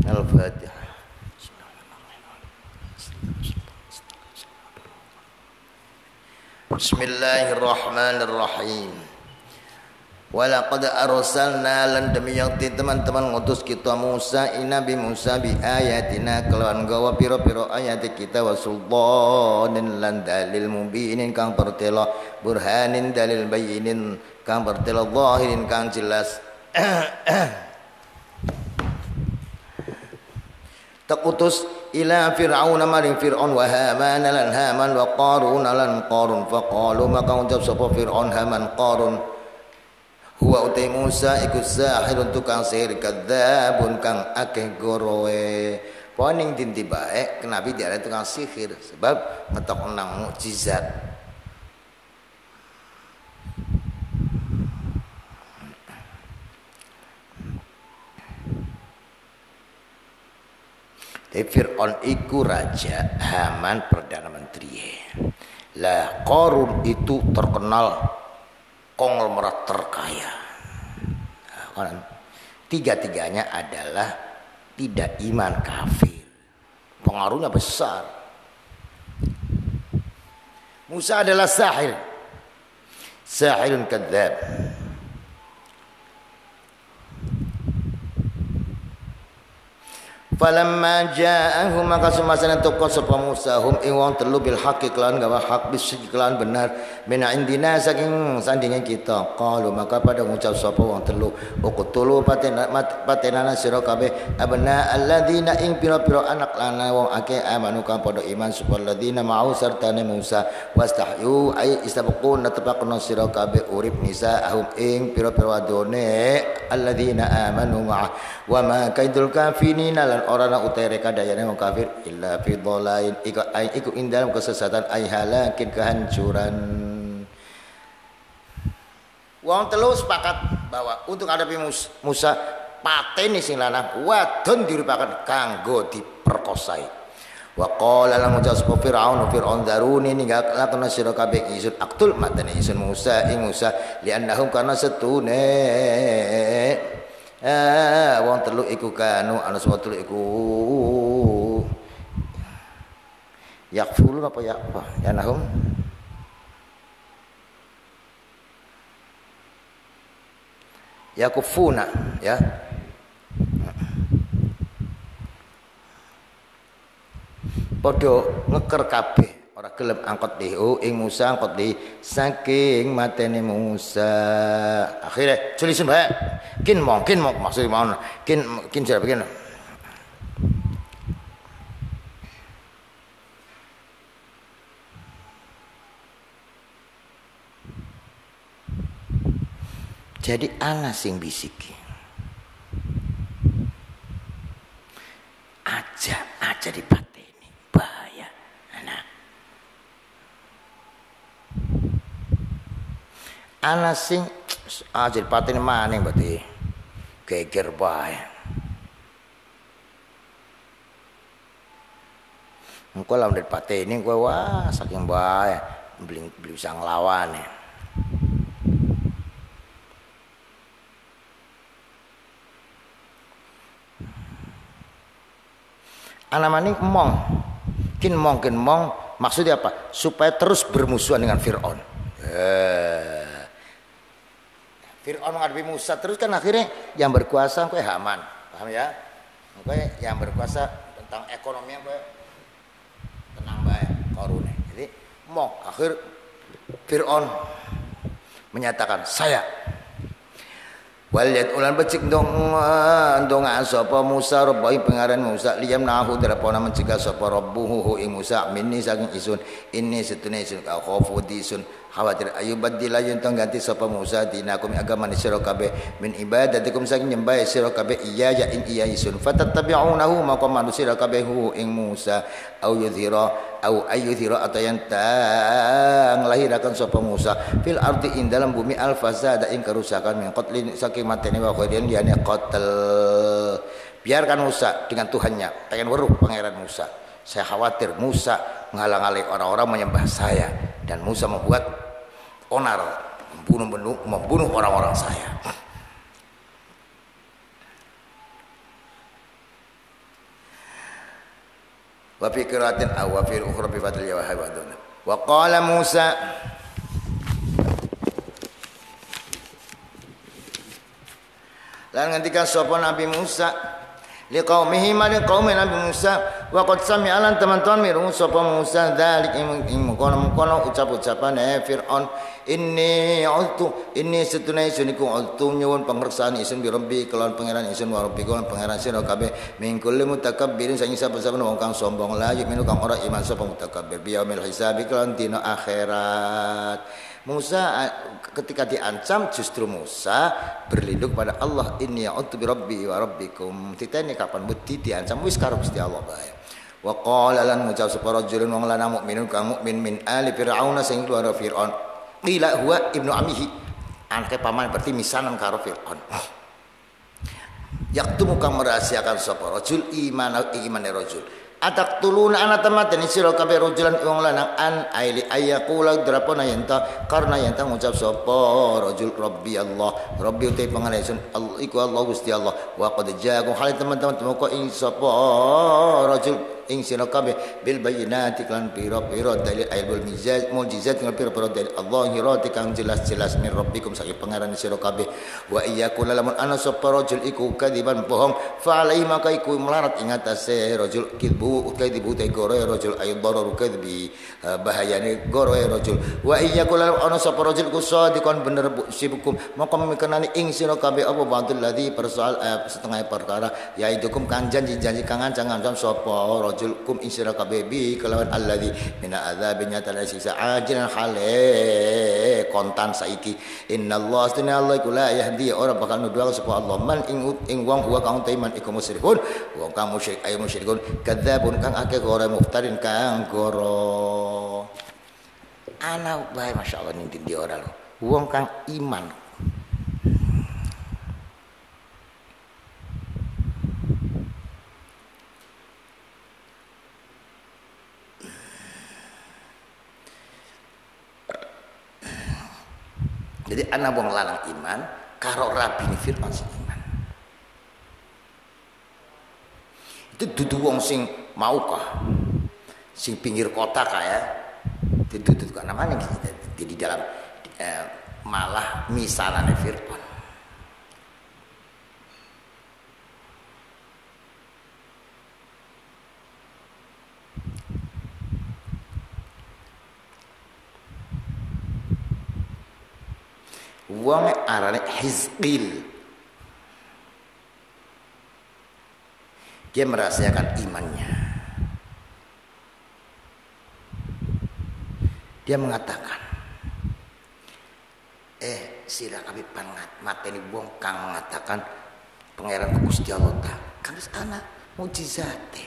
Al-Fatihah. Bismillahirrahmanirrahim. Walaqad arsalna lan demi yakti teman-teman ngutus kita Musa Nabi Musa bi ayatina kelawan gawa pira-pira ayat kita wa sultanin lan dalil mubinin kang pertela burhanin dalil bayinin kang pertela zahirin kang jelas. Takutus ila fir'aun maring fir'aun wa haman lan haman wa qarun lan qarun faqalu maka ucap sapa fir'aun haman qarun huwa utai Musa iku sahirun tukang sihir kadzabun kang akeh gorowe poning dinti bae kenabi diare tukang sihir sebab ngetok nang mukjizat. Fir'aun iku raja, Haman perdana menteri. Lah Qarun itu terkenal konglomerat terkaya. Tiga-tiganya adalah tidak iman kafir. Pengaruhnya besar. Musa adalah sahir. Sahirun kadzab. Falamma ja'ahum maka semasana toko sapa Musa hum ing wong telu bil haqqi kelan gawa hak bis kelan benar min indina saking sandingan kita qalu maka pada ngucap sapa wong telu uqtulu patenana sira kabeh abna alladzina ing pira-pira anak lanang wong akeh amanu kang padha iman supaya alladzina ma'u sartane Musa wastahyu ay istabqun natapaqna sira kabeh urip nisa hum ing pira-pira wadone alladzina amanu ma'a wa ma kaidul kafirina lan orang utai reka dayane wong kafir illa fi dhalain iku ing dalam kesesatan ay halakin kehancuran. Wong telu sepakat bahwa untuk hadapi Musa pateni sing lanang wadon dirupakan kanggo diperkosai. Wa qala lan ucap sapa Fir'aun daruni ninggalakna sira kabeh isun aktul matane isun Musa ing Musa liannahum karena setune wong telu iku kanu ana semua telu iku yakfulun apa ya apa ya nahum yakufuna ya padha ngeker kabeh ora gelem angkot dihu ing Musa angkot di saking matene Musa akhirnya tulisun bae kin mungkin maksud mau kin cara begini jadi ana sing bisiki aja dipateni bahaya anak ana sing aja dipateni maning berarti geger bae engko lamun dipateni kowe wah saking bae beli bisa nglawan ya. Anamani mong kin mong maksudnya apa supaya terus bermusuhan dengan Fir'aun. Fir'aun menghadapi Musa terus kan akhirnya yang berkuasa kowe Haman paham ya kowe yang berkuasa tentang ekonomi kowe tenang bae korune jadi mong akhir Fir'aun menyatakan saya waliyat ulan becik dong sapa Musa rabbi pengaran Musa liyam nahu darapona mencegah sapa rabbuhu ing Musa minni saking isun ini setune isun ka khofu disun khawatir ayubadila yen tong ganti sapa Musa dinakum agama ni sira kabeh min ibadatikum saking nyembah sira kabeh iya ya ing iya isun fatattabi'unahu maka manusia kabeh ing Musa au yudhira au ayyudhira atayan nglahiraken sapa Musa fil ardi ing dalam bumi al fasada ing kerusakan min qatlin saking matene wa khairin liyane qatl. Biarkan Musa dengan Tuhannya pengen weruh pangeran Musa. Saya khawatir Musa menghalang-halangi orang-orang menyembah saya dan Musa membuat onar membunuh orang-orang saya. wa fi qiraatin aw wa fi ukhra bi fathil ya wa dun wa qala Musa lan ngendikan sapa Nabi Musa liqaumihi mari qaum Nabi Musa wa qad sami'a lan teman-teman mirung sapa Musa dzalik ing mungkon ucap-ucapane Firaun inni setuna isun iku altu nyuwun pangreksaan isun bi rabbi kelawan pangeran isun wa rabbi kelawan pangeran sira kabeh mingkul mutakabbirin sing sapa-sapa wong kang sombong la yuminu kang ora iman sapa mutakabbir bi yaumil hisabi kelawan dina akhirat. Musa ketika diancam justru Musa berlindung pada Allah inni a'udzu birabbi wa rabbikum. Titene kapan budi diancam wis karo Gusti Allah bae. Wa qala lan ngucap sapa rajulun wong lanang mukminun kang mukmin min ali fir'aun sing keluar Fir'aun. Qila huwa ibnu amihi. Anake paman berarti misanan karo Fir'aun. Yaktumu kang merahasiakan sapa rajul imane rajul. Ataktuluna ana tamaten sira kabeh rajulan wong lanang an aili ayaqula drapona yenta karena yenta ngucap sapa rajul rabbi Allah rabbi utai panganesun Allah iku Allah Gusti Allah wa qad ja'akum hal teman-teman temoko ing sapa rajul ing sira kabeh bil bayyinati kan pira-pira dalil ayatul mukjizat kan pira-pira dalil Allah hirati kang jelas-jelas min rabbikum saking pangeran sira kabeh wa iyyakul lamun ana sapa rajul iku kadiban bohong fa alaihi maka iku melarat ing atase rajul kidbu kadibu te gore rajul ay darar kadbi bahayane gore rajul wa iyyakul ana sapa rajul ku sadikon bener sibukum maka mikenani ing sira kabeh apa bantul ladzi persoal setengah perkara yaidukum kang janji-janji kang ancang-ancang sapa rajul kum insira kabebi kelawan alladzi mina adzabnya tanah siksa ajilan hale kontan saiki innallaha sunna Allah iku la yahdi ora bakal nuduh sapa Allah man ing wong huwa kang taiman iku musyrikun wong kang musyrik ayo musyrikun kadzabun kang akeh ora muftarin kang goro ana bae masyaallah ning ndi ora lho wong kang iman. Jadi anak wong lanang iman karo rabi ni Fir'aun sing iman. Itu dudu wong sing mau kah, sing pinggir kota kaya, dudu kan namanya di dalam malah misalane Fir'aun. Wong arane Hizqil dia merahasiakan imannya. Dia mengatakan sira kabeh pangat mateni wong kang mengatakan pangeran Gusti Allah ta kang wis ana mukjizate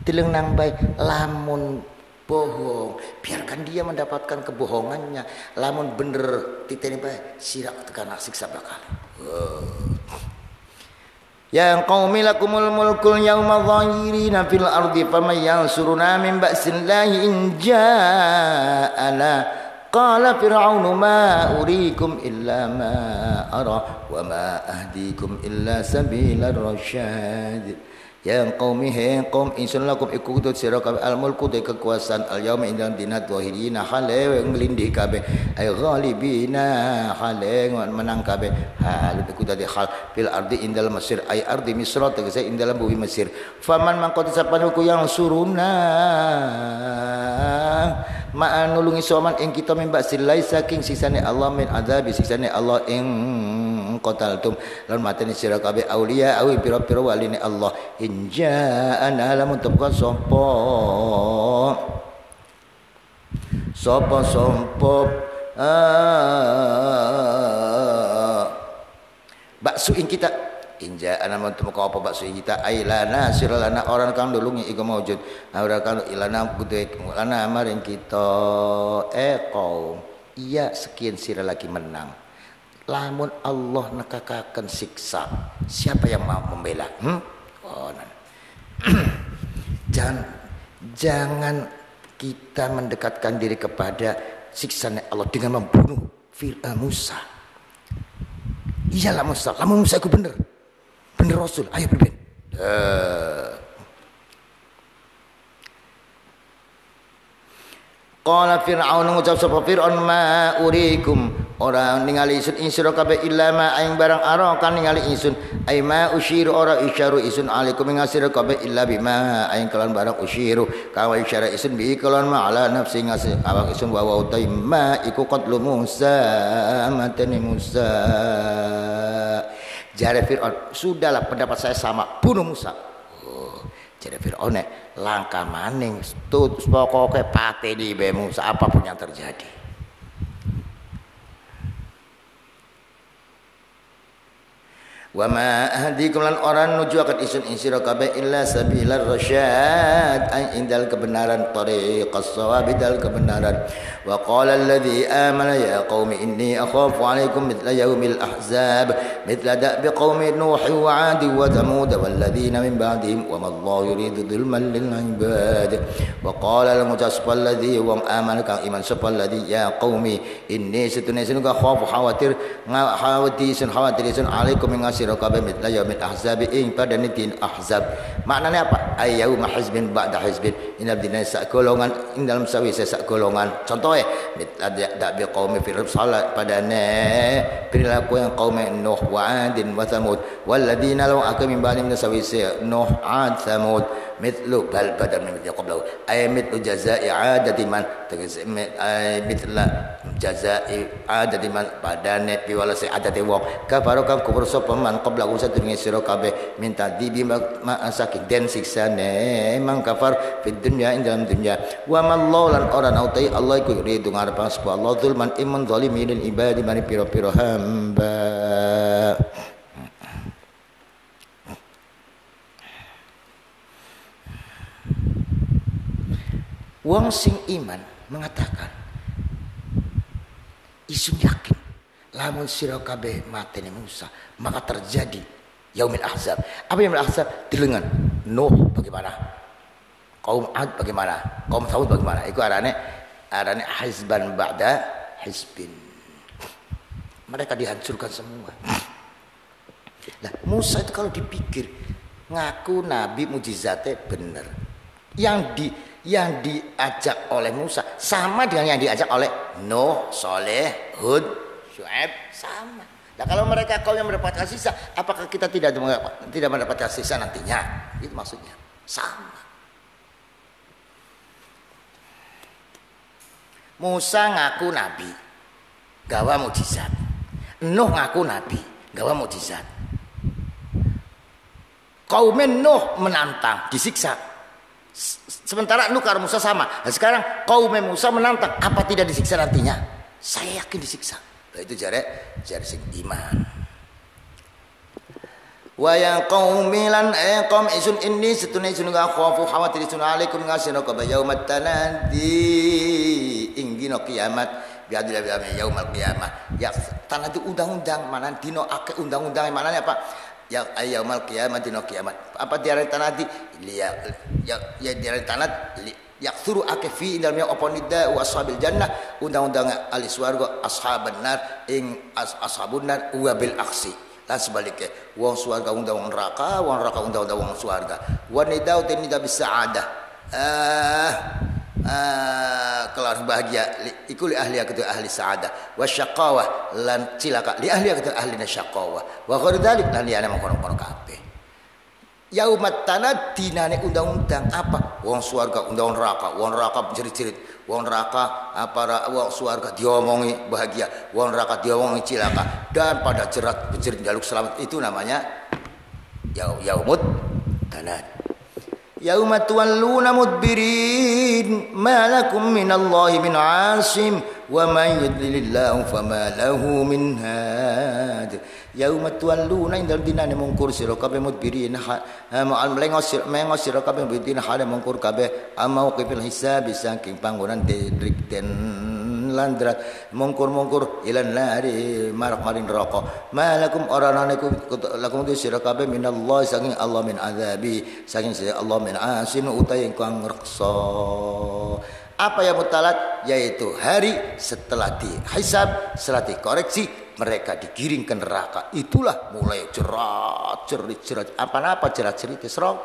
dileng nang bae lamun bohong biarkan dia mendapatkan kebohongannya lamun bener titeni bae sira tekan siksa bakal ya qaumi lakumul mulkul yauma dhahirina fil ardi faman yansuruna min ba'sillahi in ja'ana qala fir'aunu ma uriikum illa ma ara wa ma ahdikum illa sabilar rasyad. Ya qaumi qaum insun lakum ikutut sira kabeh al mulku de kekuasaan al yauma indang dinat wahirina hale nglindih kabeh ay ghalibina hale menang kabeh hal iku dadi hal fil ardi indal mesir ay ardi misra tegese indal bumi Mesir faman mangko sapan ku yang suruna ma nulungi soman ing kita min ba'silai saking sisane Allah min adzabi sisane Allah ing qataltum lan mateni sira kabeh auliya awi pira-pira waline Allah inja'ana lamun tepka sapa baksu ing kita inja'ana lamun tepka apa baksu ing kita ailana siralana orang kang nulungi iku maujud ora kang ilana kudu lana maring kita qaum iya sekian sira lagi menang. Lamun Allah nekakaken siksa, siapa yang mau membela? Jangan kita mendekatkan diri kepada siksa Allah dengan membunuh Musa. Iyalah Musa, lamun Musa itu bener Rasul, ayo berbeda. Qala Fir'aun ngucap sapa Fir'aun ma urikum ora ningali isun ing sira kabeh illa ma aing barang ara kan ningali isun ai ma usyiru ora isyaru isun alaikum ing sira kabeh illa bima aing kalan barang usyiru kawa isyara isun bi kalan ma ala nafsi ngasih awak isun wa wa ma iku qatlu Musa matani Musa. Jare Fir'aun sudahlah pendapat saya sama bunuh Musa. Jadi Fir'aun langkah maning pokoknya pateni be Musa apapun yang terjadi. Wa ma ahdikum lan orang nuju akan isun insira kabeh illa sabilar rasyad ay indal kebenaran tariqas shawab dal kebenaran. Wa qala alladhi amana ya qaumi inni akhafu alaikum mithla yaumil ahzab mithla da'bi qaumi nuh wa 'ad wa thamud wal ladzina min ba'dihim wa ma Allahu yuridu dhulman lil 'ibad. Wa qala al mutasfal ladzi wa amana ka iman safal ladzi ya qaumi inni satunisun ka khafu khawatir khawatisun alaikum min kabeh mitla yaumil ahzab ing pada nitin ahzab. Maknanya apa? Ayyauma hizbin ba'da hizbin inal dina sak golongan ing dalam sawise sak golongan. Contohnya mitla da bi qaumi fir'aun salat padane perilaku yang qaum Nuh wa 'adin wa thamud walladzina law akum min ba'dihim sawise Nuh 'ad thamud mithlu bal badal min qablahu ay mithlu jazaa'i 'adati man ay mithla jazaa'i 'adati man padane piwala se adate wong kafaro kang kufur sapa man qablahu sadurunge sira kabeh minta dibi saking den siksane mang kafar fid dunya ing dalam dunya wa mallahu lan ora nautai Allah iku ridu ngarepan sapa Allah zulman iman zalimin ibadi mari pira-pira hamba. Wong sing iman mengatakan isun yakin lamun sira kabeh mateni Musa maka terjadi yaumil ahzab. Apa yaumil ahzab? Dilengan Nuh bagaimana? Kaum Ad bagaimana? Kaum Thamud bagaimana? Iku arane hizban ba'da hizbin. Mereka dihancurkan semua. Nah, Musa itu kalau dipikir ngaku nabi mujizatnya bener. Yang diajak oleh Musa sama dengan yang diajak oleh Nuh, Saleh, Hud, Syuaib sama. Nah kalau mereka kaum yang mendapatkan sisa, apakah kita tidak mendapatkan sisa nantinya? Itu maksudnya sama. Musa ngaku nabi, gawa mukjizat. Nuh ngaku nabi, gawa mukjizat. Kaum Nuh menantang, disiksa. Sementara Nuh karo Musa sama. Nah, sekarang kaum Musa menantang, apa tidak disiksa nantinya? Saya yakin disiksa. Nah, itu jare sing iman. Wa ya qaumi lan qaum isun inni setune isun ga khafu khawatir isun alaikum ngasina ka yaumat tanadi ing dina kiamat biadil yaumal qiyamah. Ya tanadi undang-undang mana dino akeh undang-undang manane apa? Ya ayamal kiamat dino kiamat apa diare tanati ya diare tanat yaksuru akfi dalamnya oponida wa ashabil jannah undang-undang ahli swarga ashaban nar ing ashabun nar wa bil aksi lan sebaliknya wong swarga undang wong neraka undang-undang wong swarga wa nidau tinida bis saadah kelar bahagia iku li ahli akatu ahli saadah wa syaqawah lan cilaka li ahli akatu ahli nasyaqawah wa ghairi dzalik lan liyane mangkono-kono kabeh. Yaumat tanad dinane undang-undang apa? Wong swarga undang neraka, wong neraka jerit-jerit, wong neraka apa wong swarga diomongi bahagia, wong neraka diomongi cilaka dan pada jerit jaluk selamat itu namanya yaumut tanad. Yauma tuwalluna mudbirin ma lakum minallahi min 'asim wa man yudlilillahu fama lahu min had. Yauma tuwalluna indal dinane mungkur sira kabeh mudbirin melengos sira kabeh mudbirin hale mungkur kabeh amauqifil hisab saking panggonan drik den landrat mungkur ilan nari maring neraka malakum orana niku lakum sira kabeh minallahi saking Allah min azabi saking Allah min asin utai kang reksa. Apa yang mutalat? Yaitu hari setelah dihisab, setelah dikoreksi, mereka digiring ke neraka. Itulah mulai jerat. Apa jerat-jerit serong.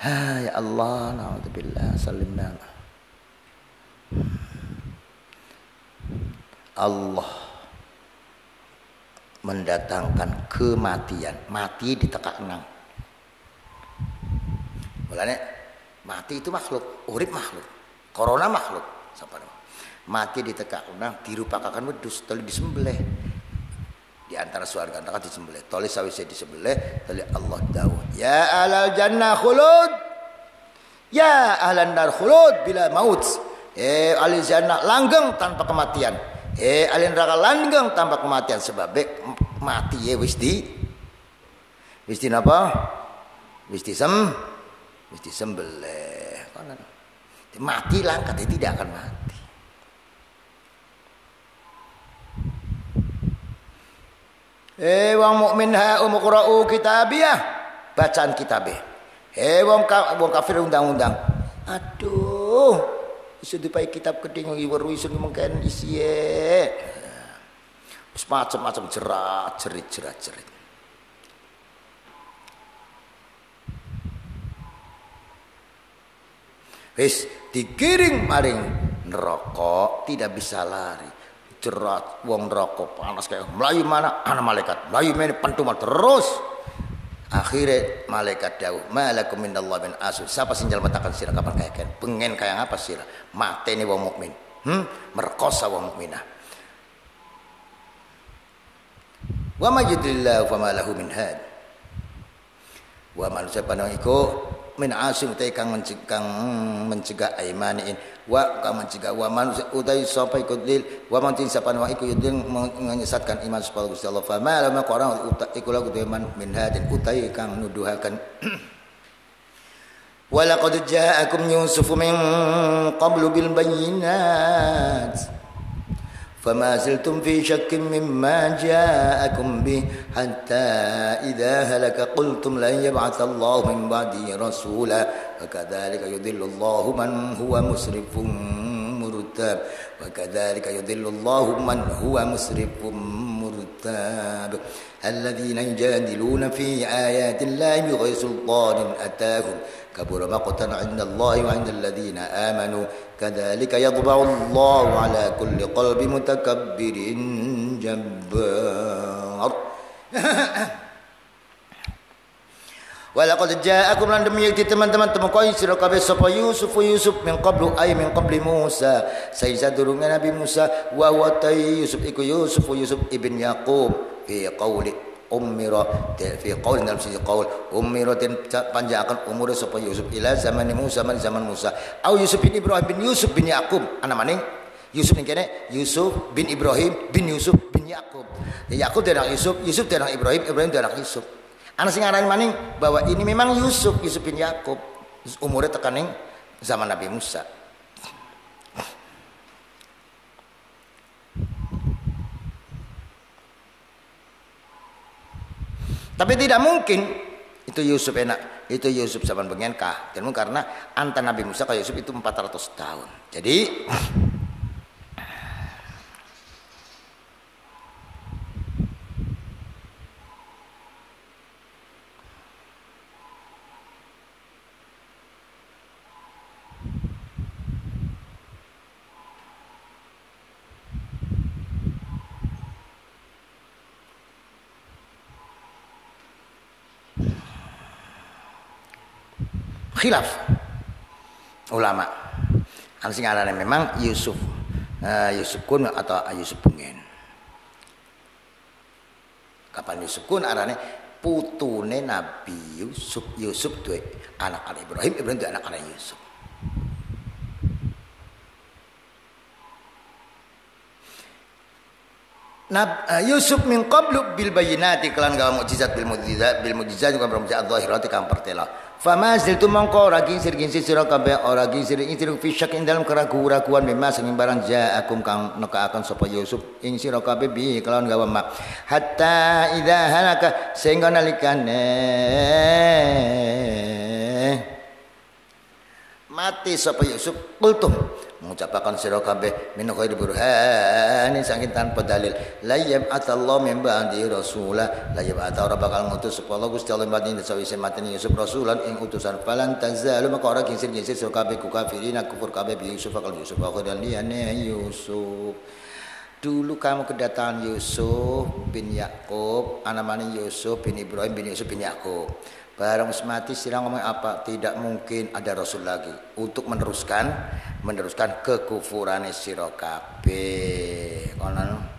Ya Allah, naudzubillah, salimna. Allah mendatangkan kematian, mati ditekak nang. Mulane mati itu makhluk, urip makhluk, corona makhluk, sapa nama. Mati ditekak nang dirupakaken wedhus tali disembelih. Di antara surga neraka disembelih. Tali sawise disembelih, tali Allah dawuh, ya alal jannah khulud. Ya ahlan nar khulud bila maut. Ahli jannah langgeng tanpa kematian. Ahli neraka langgeng tanpa kematian sebab mati wis napa? Wis disembelih. Mati langkat tidak akan mati. Wong mukmin ha umqra'u kitabiyah, bacaan kitabih. Wong kafir undang-undang. Aduh, isu dipai kitab keding iweru isu mengken isi wis macam-macam jerat-jerit. Wis digiring maring neraka, tidak bisa lari. Jerat wong neraka panas kayak melayu mana ana malaikat melayu mene pentumal terus akhirnya malaikat dawuh malakum minallahi min asul siapa sing njalmetaken sira kapan kayaken pengen kaya ngapa sira mateni wong mukmin merkosa wong mukminah wa majidillahu fama lahu min had wa man sapana iku min asim kang mencegah aimaniin wa kang mencegah wa man utai sapa ikut lil wa man tin sapan wa iku yudin menyesatkan iman supaya Gusti Allah fa ma lam qara iku lagu man min hadin utai kang nuduhaken wa laqad ja'akum yusuf min qablu bil bayyinat فما زلتم في شك مما جاءكم به حتى إذا هلك قلتم لن يبعث الله من بعده رسولا وكذلك يضل الله من هو مسرف مرتاب الذين يجادلون في آيات الله بغير سلطان أتاهم كبر مقتا عند الله وعند الذين آمنوا كذلك يطبع الله على كل قلب متكبر جبار Walaqad ja'akum lan demi yakti teman-teman temukoi sira kabeh sapa Yusuf min qablu ay min qabli Musa saysa durunge Nabi Musa wa wa Yusuf iku Yusuf ibn Yaqub fi qauli ummira fi qauli dalam sisi qaul ummira panjangkan umur sapa Yusuf ila zaman Musa man zaman Musa au Yusuf bin Ibrahim bin Yusuf bin Yaqub ana maning Yusuf ning kene Yusuf bin Ibrahim bin Yusuf bin Yaqub Yaqub dari Yusuf dari Ibrahim dari Yusuf. Anak sing aran maning bahwa ini memang Yusuf bin Yakub umurnya tekaning zaman Nabi Musa. Tapi tidak mungkin itu Yusuf enak, itu Yusuf zaman bengen kah. Karena antara Nabi Musa ke Yusuf itu 400 tahun. Jadi khilaf ulama. Anu sing arane memang Yusuf kun atau Yusuf pengen. Kapan Yusuf kun arane putune Nabi Yusuf duwe anak Ibrahim duwe anak Yusuf. Yusuf min qablu bil bayyinati kelan gawa mukjizat bil mukjizat juga mukjizat zahirati kang pertela. Fama ziltu mangko ora ginsir sira kabeh ora ginsir fi syak ing dalam keraguan memang sing barang ja'akum kang nekaaken sapa Yusuf ing sira kabeh bi kelawan gawa mak hatta idza halaka sehingga nalikane mati sapa Yusuf kultum mengucapkan sira kabeh min khairi burhanin saking tanpa dalil la yab'atsallahu min ba'di rasula la yab'atsa ora bakal ngutus sapa Allah Gusti Allah badhe sawise mateni Yusuf rasulan ing utusan falan tazalu maka ora kinsir-kinsir sira kabeh kafirina kufur kabeh bi Yusuf kal Yusuf akhiran liyane Yusuf. Dulu kamu kedatangan Yusuf bin Yakub, namanya Yusuf bin Ibrahim bin Yusuf bin Yakub. Barang mati sira ngomong apa? Tidak mungkin ada rasul lagi untuk meneruskan kekufuran sira kabeh. Kono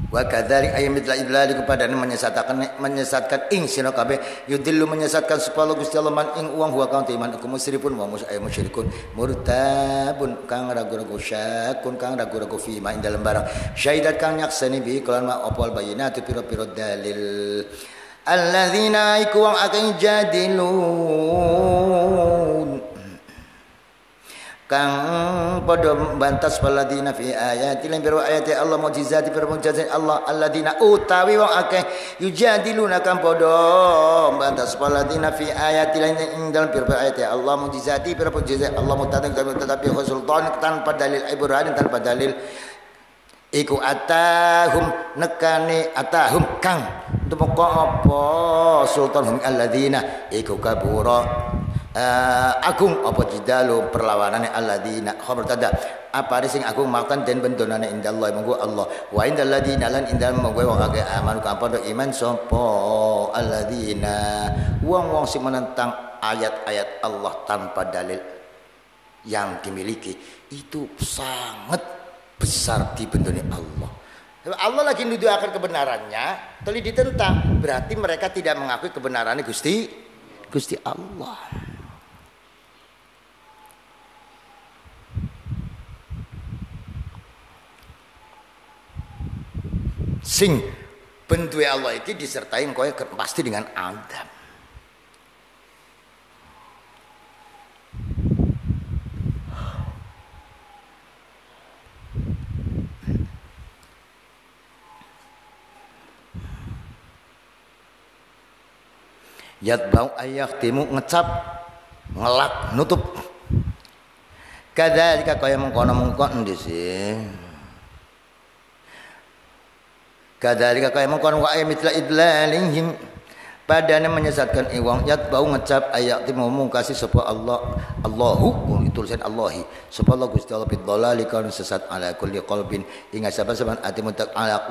wa kadzalik ayyamidla idlali kepada menyesatkan ing sira kabeh yudillu menyesatkan supaya Gusti Allah man ing uang huwa kaum iman iku musyrifun wa musyrikun murtabun kang ragu-ragu syakun kang ragu-ragu fi ma ing dalem barang syahidat kang nyaksani bi kalan ma opal bayinatu pira-pira dalil alladzina iku wong akeh jadilun kang padha bantas paladina fi ayati lan biru ayati Allah mukjizati biru mukjizat Allah alladina utawi wong akeh yujadiluna kang padha bantas paladina fi ayati lan ing dalem biru ayati Allah mukjizati biru mukjizat Allah mutadang tetapi sultan tanpa dalil ibrahim tanpa dalil iku atahum nekane atahum kang tumeka apa sultan hum alladina iku kabura agung apa jidalu perlawanane alladzina khabar tada apa sing agung maktan den bendonane indallah monggo Allah wa indal ladina lan indal monggo wong akeh amanu kang padha iman sapa alladzina wong-wong sing menentang ayat-ayat Allah tanpa dalil yang dimiliki itu sangat besar di bendone Allah. Allah lagi nuduhaken kebenarannya teli ditentang berarti mereka tidak mengakui kebenarannya Gusti Allah. Sing bentuke Allah iki disertai kowe pasti dengan adab. Yatbau ayyakhtimu ngecap ngelak nutup kadzalika kaya mengkono-mengkon ndise kadzalika kaya mengkon wa aymitla idlalihim padane menyesatkan wong yat bau ngecap ayat timum kasih sapa Allahu itu tulisan Allahi sapa Allah Gusti Allah bidhalali kan sesat ala kulli qalbin ingat saban-saban ati mutak ala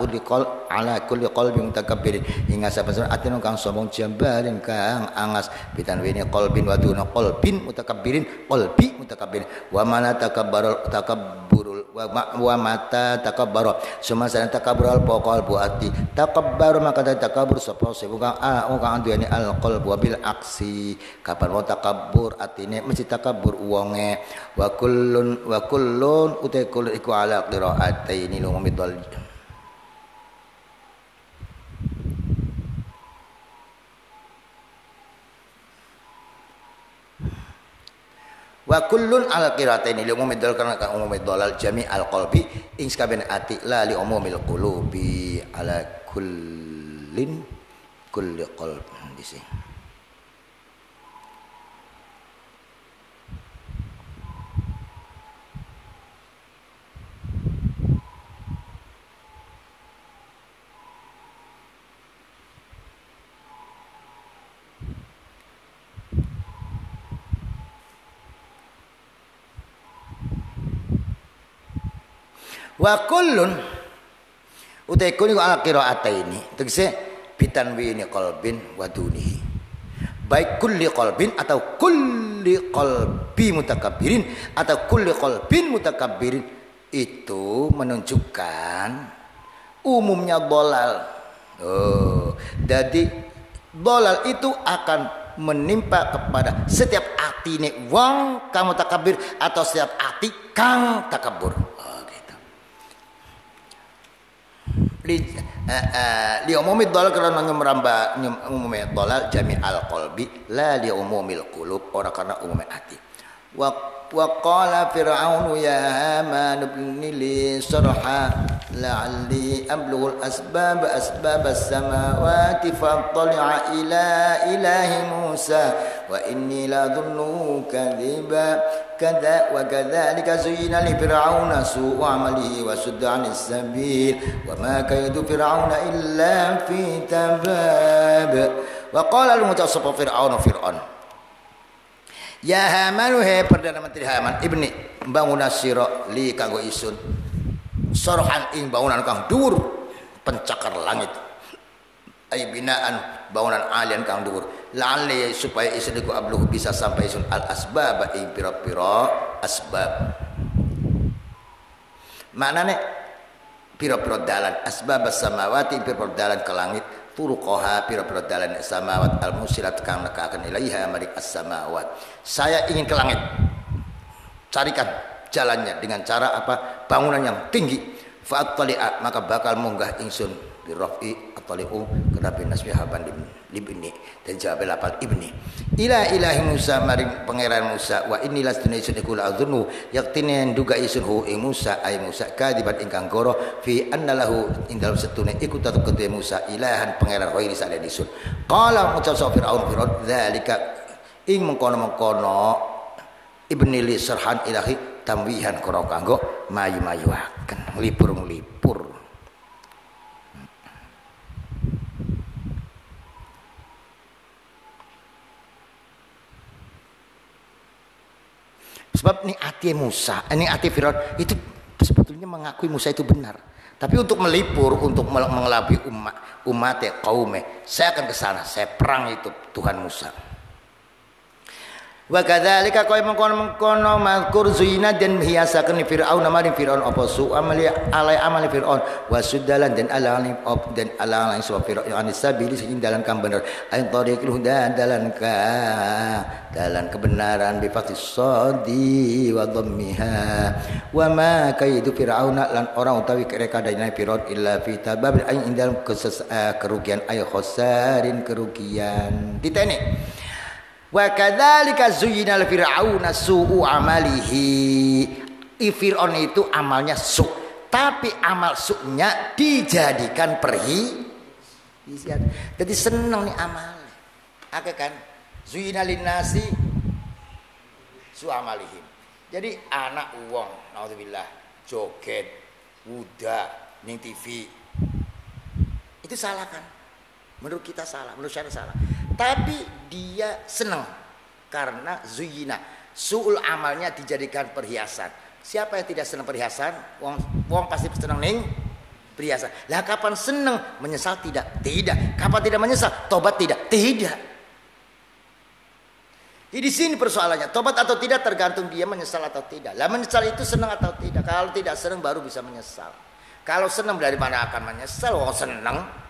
kulli qalbin mutakabbirin ingat saban-saban ati kang sombong jambalin kang angas bitanwini qalbin wa duna qalbin mutakabbirin qalbi mutakabbirin wa mana takabburul wa mata takabbara sumasana takabbural pokol buati takabbar maka takabbur sapa sebukang kang duweni al-qalbu bil aksi kapan wa takabbur atine mesti takabbur wonge wa kullun utai kullun iku ala qiraataini lumidul wa kullun ala qiraataini lumidul karena ka umumid dalal jami al-qalbi ing saben ati la li umumil qulubi ala kullin kulli qalb di sini. Wa kullun utai kun ala qiraataini tegese bitanwini qalbin wa dunihi baik kulli qalbin atau kulli qalbi mutakabbirin atau kulli qalbin mutakabbirin itu menunjukkan umumnya dolal. Jadi dolal itu akan menimpa kepada setiap atine wong kang mutakabbir atau setiap ati kang takabur. Li umumid dalal karena merambah umumnya dalal jami al qalbi la li umumil qulub ora karena umumnya hati wa qala fir'aunu ya haman ibn li sarha la'alli ablughul asbabas samawati fattali'a ila ilahi Musa wa inni la dhunnu kadhiba kadza wa kadzalika zuyyina li fir'auna su'u 'amalihi wa sudda 'anis sabil wa ma kaidu fir'auna illa fi tabab. Wa qala al-mutasaffa fir'aun ya Haman he Perdana Menteri Haman ibni bangunan sira li kanggo isun sorhan ing bangunan kang dhuwur pencakar langit ay binaan bangunan alian kang dhuwur la'alli supaya isun iku abluh bisa sampai isun al asbab ing pira-pira asbab maknane pira-pira dalan asbabas samawati pira-pira dalan ke langit turuqaha pira-pira dalan samawat al musilat kang nekaken ilaiha marik as-samawat. Saya ingin ke langit. Carikan jalannya dengan cara apa? Bangunan yang tinggi. Fa'attali'a maka bakal munggah ingsun birrafi attali'u kenabi nasbiha bandim libni dan jawab lapal ibni ila ilahi Musa maring pangeran Musa wa inni lastuna isun iku la'adzunnu yaktine duga isun hu ing Musa ay Musa kadiban ingkang goro fi anna lahu ing dalem setune iku tetep kedue Musa ilahan pangeran khairi sale disun qala ngucap Fir'aun dzalika ing mengkono-mengkono ibni li sarhan ilahi tamwihan kono kanggo mayu-mayuaken nglipur-nglipur. Sebab ini hati Musa, ini hati Firaun itu sebetulnya mengakui Musa itu benar. Tapi untuk melipur, untuk mengelabui umat kaumnya, saya akan ke sana, saya perang itu Tuhan Musa. Wa kadzalika kaya mengkono mazkur zuyina dan hiasakeun Firaun maring Firaun apa su amali amali Firaun wa sudalan dan alani dan alani sebab Firaun anis sabili sing dalan kang bener ain tariqul huda dalan kebenaran bi fathis sadi wa dhammiha wa ma kaidu Firaun lan orang utawi rekadane Firaun illa fi tabab ain dalam kerugian ay khasarin kerugian ditene. Wa kadzalika zuyyina li fir'auna su'u amalihi. Fir'aun itu amalnya su', tapi amal su'nya dijadikan perhiasan. Jadi seneng nih amal. Oke kan? Zuyyina linnasi su'u amalihim. Jadi anak wong naudzubillah joget, udah ning TV. Itu salah kan? Menurut kita salah, menurut saya salah. Tapi dia senang karena zuyina suul amalnya dijadikan perhiasan. Siapa yang tidak senang perhiasan? Wong pasti senang ning perhiasan. Lah kapan senang? Menyesal tidak? Tidak. Kapan tidak menyesal? Tobat tidak? Tidak. Jadi di sini persoalannya, tobat atau tidak tergantung dia menyesal atau tidak. Lah menyesal itu senang atau tidak? Kalau tidak senang baru bisa menyesal. Kalau senang dari mana akan menyesal? Wong senang.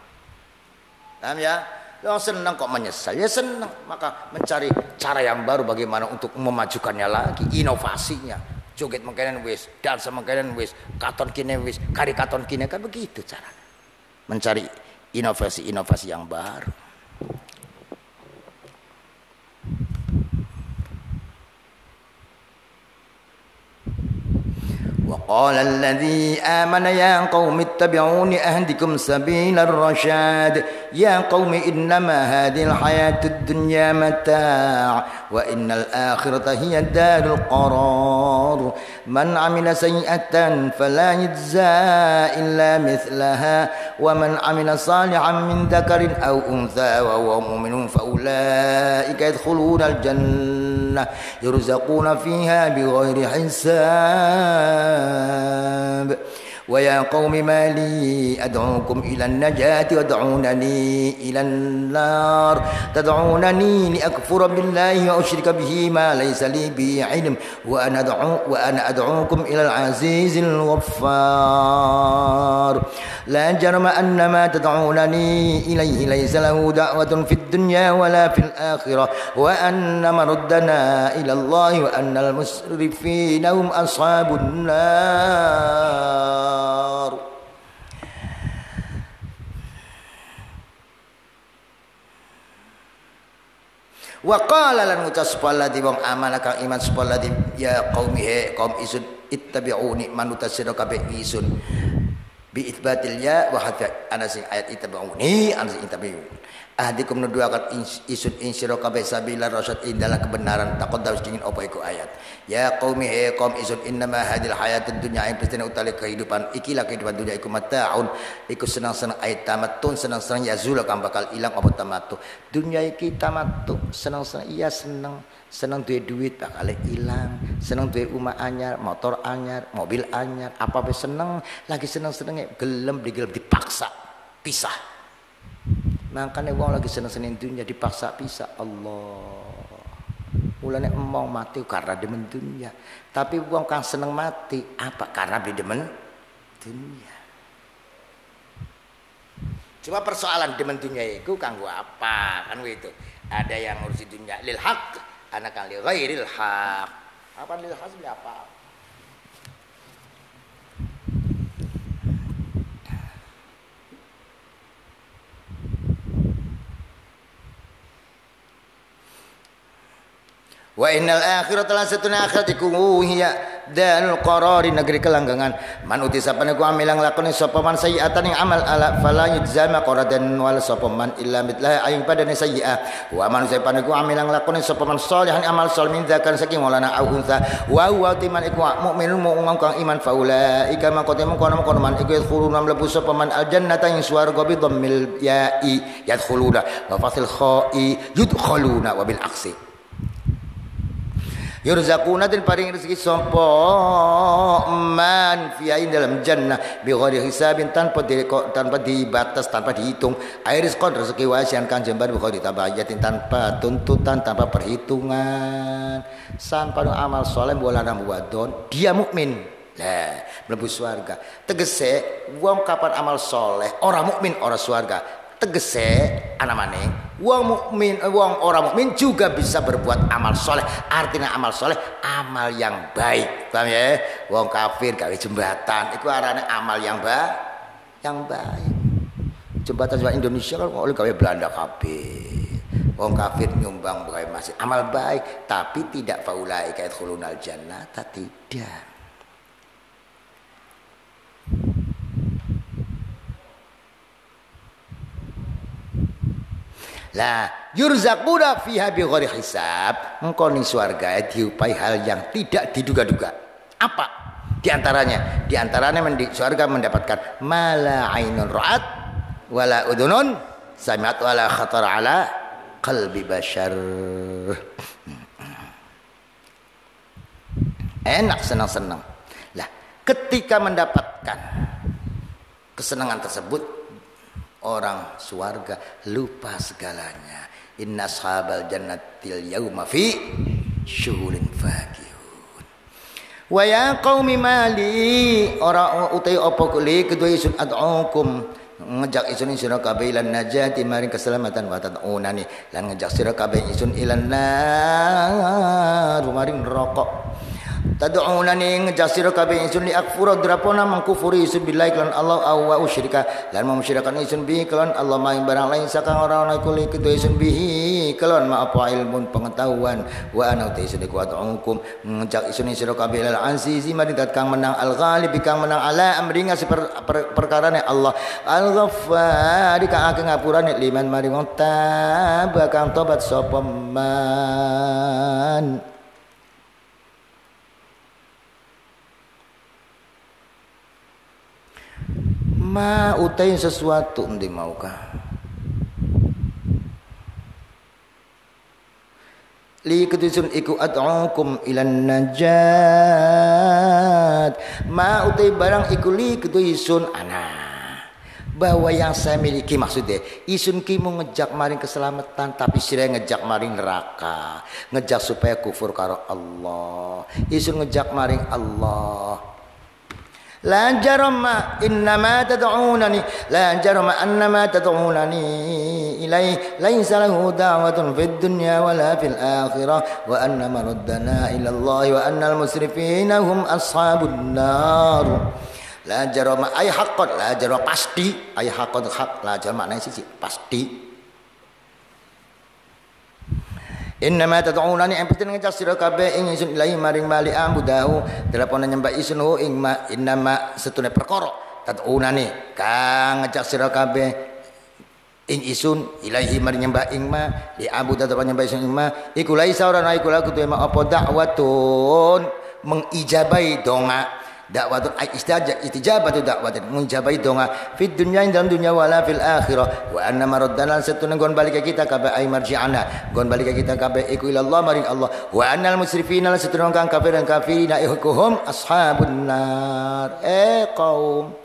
Paham ya? Yang senang kok menyesal, ya senang, maka mencari cara yang baru bagaimana untuk memajukannya lagi, inovasinya. Joget mengkenen wis, dansa mengkenen wis, katon kene wis, kari katon kene kan begitu cara. Mencari inovasi-inovasi yang baru. وقال الذي آمن يا قوم اتبعوني أهدكم سبيل الرشاد يا قوم إنما هذه الحياة الدنيا متاع وإن الآخرة هي دار القرار من عمل سيئة فلا يجزى إلا مثلها ومن عمل صالحا من ذكر أو أنثى وهو مؤمن فأولئك يدخلون الجنة يرزقون فيها بغير حساب ويا قوم ما لي أدعوكم إلى النجاة وتدعونني إلى النار تدعونني لأكفر بالله وأشرك به ما ليس لي به علم وأنا أدعوكم إلى العزيز الغفار لا جرم أن ما تدعونني إليه ليس له دعوة في الدنيا ولا في الآخرة وأن مردنا إلى الله وأن المسرفين هم أصحاب النار. Wa qala lan ngucap sepaladi wong amanah kang iman sepaladi ya qaumi he kaum isun ittabi'uni manuta sira kabeh isun bi itsbatil ya wa hadza ana sing ayat itabauni ana sing itabiun ahdikum nuduakan isun insiro kabeh sabila rasyad indalah kebenaran takut harus dingin apa iku ayat ya qaumi he qaum isun innama hadil hayatud dunya ing pestine utali kehidupan ikilah kehidupan dunia iku mataun iku senang-senang ayat tamatun senang-senang yazul kang bakal ilang apa tamatu dunia iki tamatu senang-senang iya senang duit bakal ilang senang duit rumah anyar motor anyar mobil anyar apa-apa seneng lagi seneng-senenge gelem dipaksa pisah. Makanya wong lagi seneng-seneng dunia dipaksa pisah Allah. Mulane emong mati karena demen dunia. Tapi wong kang seneng mati apa karena demen dunia. Cuma persoalan demen dunia itu kanggo apa? Kan gitu. Ada yang ngurusi dunia lil haq, ana kang li ghairil haq. Apa lil haq apa? Wa innal akhirata lan satuna akhirat iku hiya danul qarari negeri kelanggangan man uti sapane ku amilang lakone sapa man sayiatan ing amal ala fala yujzama qaradan wal sapa man illa mitlah aing padane sayi'ah wa man sapane ku amilang lakone sapa man sholihan amal shol min zakan saking walana au unsa wa wa timan iku mukminun mung kang iman faula ika mangkote kono man iku yadkhuluna mlebu sapa man al jannata ing swarga bi dhammil ya'i yadkhuluna wa fasil kha'i yudkhuluna wa bil aksi yurzaquna dan paring rezeki sapa man fi dalam jannah bi ghairi hisabin tanpa dibatas tanpa dihitung air rizqan rezeki wasian kang jembar bi ghairi tabayatin tanpa tuntutan tanpa perhitungan sampai amal saleh bolana wadon dia mukmin lah mlebu swarga tegese wong kapan amal saleh orang mukmin orang swarga tegese ana maning wong mukmin wong orang mukmin juga bisa berbuat amal soleh artinya amal soleh amal yang baik paham ya wong kafir gawe jembatan itu arane amal yang baik jembatan Indonesia kan oleh gawe Belanda kabeh wong kafir nyumbang gawe masjid amal baik tapi tidak faulai kait khulunal jannah tidak. Lah yurzaquna fiha bi ghairi hisab engko ning swarga diupai hal yang tidak diduga-duga apa di antaranya di swarga mendapatkan mala ainun ra'at wala udunun sami'at wala khatar ala qalbi bashar enak senang-senang lah ketika mendapatkan kesenangan tersebut orang swarga lupa segalanya inna ashabal jannatil yauma fi syughulin fakihun wa ya qaumi mali ora utai apa kuli kedua isun ad'ukum ngejak isun sira kabeh lan najati maring keselamatan wa tad'unani lan ngejak sira kabeh isun ilan nar maring neraka tad'unani ngejak sira kabeh isun li akfura drapona mangkufuri isun billahi lan Allah aw usyrika lan musyrikan isun bihi lan Allah maing barang lain sakang ora ana iku kedua isun bihi lan ma apa ilmun pengetahuan wa ana ta isun iku at'ukum ngejak isun sira kabeh lal azizi maridat kang menang al ghalib kang menang ala amringa perkarane Allah al ghaffar kang akeh ngapurane liman maring wong tabah kang tobat sapa man. Ma utai sesuatu ndi maukah li ketusun iku ad'ukum ilan najat ma utai barang iku li ketusun ana bahwa yang saya miliki maksudnya isun ki mau ngejak maring keselamatan tapi sira ngejak maring neraka ngejak supaya kufur karo Allah isun ngejak maring Allah la jarama innama tad'unani la jarama annama tad'unani ilai laisa lahu da'watun fid dunya wala fil akhirah wa anna maraddana ila Allah wa annal musrifina hum ashabun nar la jarama ay haqqan la jarama pasti ay haqqan hak la jarama maknanya siji pasti innama tad'unani ang putih ngejak sira kabeh ing isun ilahi maring mali ambudahu telepon nyembah isun ing ma innama setune perkara tad'unani kang ngajak sira kabeh ing isun ilaihi maring nyembah ing ma li abud atau nyembah isun ing ma iku laisa ora iku laku tu ma apa dakwatun mengijabai donga dakwatun ai istijabatu dakwatin mengijabai donga fid dunya ing dalam dunya wala fil akhirah wa anna maraddana satuna gon balik kita kabeh ai marji'ana gon balik kita kabeh iku ila Allah maring Allah wa annal musrifina satuna kang kafir dan kafirina ihkuhum ashabun nar qaum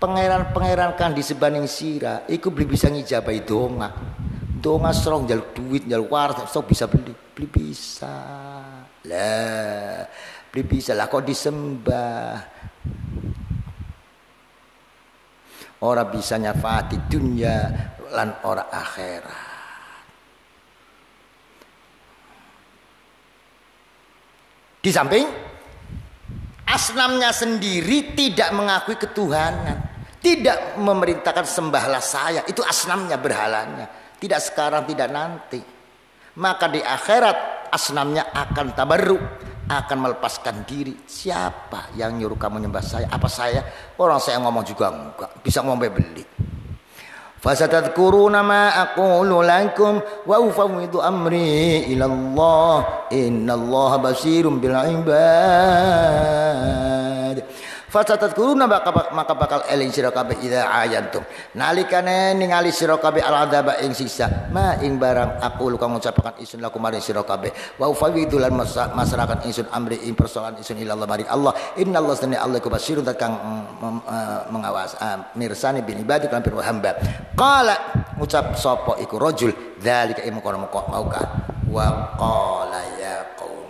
pangeran-pangeran kan di sebaning sira iku beli bisa ngijabai donga serong njaluk duit njaluk waras sok bisa beli bisa lah beli bisa lah kok disembah ora bisa nyafati dunya lan ora akhirat. Di samping asnamnya sendiri tidak mengakui ketuhanan, tidak memerintahkan sembahlah saya, itu asnamnya, berhalanya, tidak sekarang tidak nanti. Maka di akhirat asnamnya akan tabarruk, akan melepaskan diri. Siapa yang nyuruh kamu nyembah saya? Apa saya? Orang saya ngomong juga enggak, bisa ngomong beli. Fasatadkuruna ma aqulu lakum wa ufawwidu amri ila Allah innallaha basirun bil ibad. Fasatadkuruna maka bakal eling sira kabeh idza ayantum nalikane ningali sira kabeh al adzaba ing siksa ma ing barang aqulu kang ngucapaken isun lakum maring sira kabeh wa ufawwidu lan masrakan isun amri ing persoalan isun ila Allah maring Allah innallaha sunni Allah basirun kang mengawas mirsani bil ibadi kan piro hamba qala ngucap sapa iku rajul dzalika ilmu kono mauka wa qala ya qaumi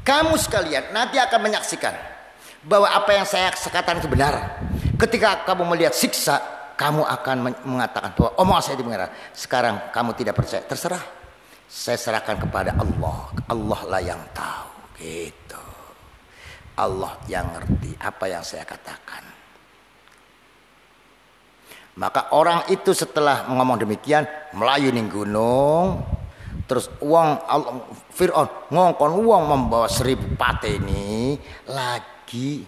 kamu sekalian nanti akan menyaksikan bahwa apa yang saya katakan itu benar. Ketika kamu melihat siksa, kamu akan mengatakan bahwa omong saya itu benar. Sekarang kamu tidak percaya, terserah. Saya serahkan kepada Allah. Allah lah yang tahu, gitu. Allah yang ngerti apa yang saya katakan. Maka orang itu setelah ngomong demikian melayu ning gunung. Terus Fir'aun ngongkon uang membawa 1000 pateni lagi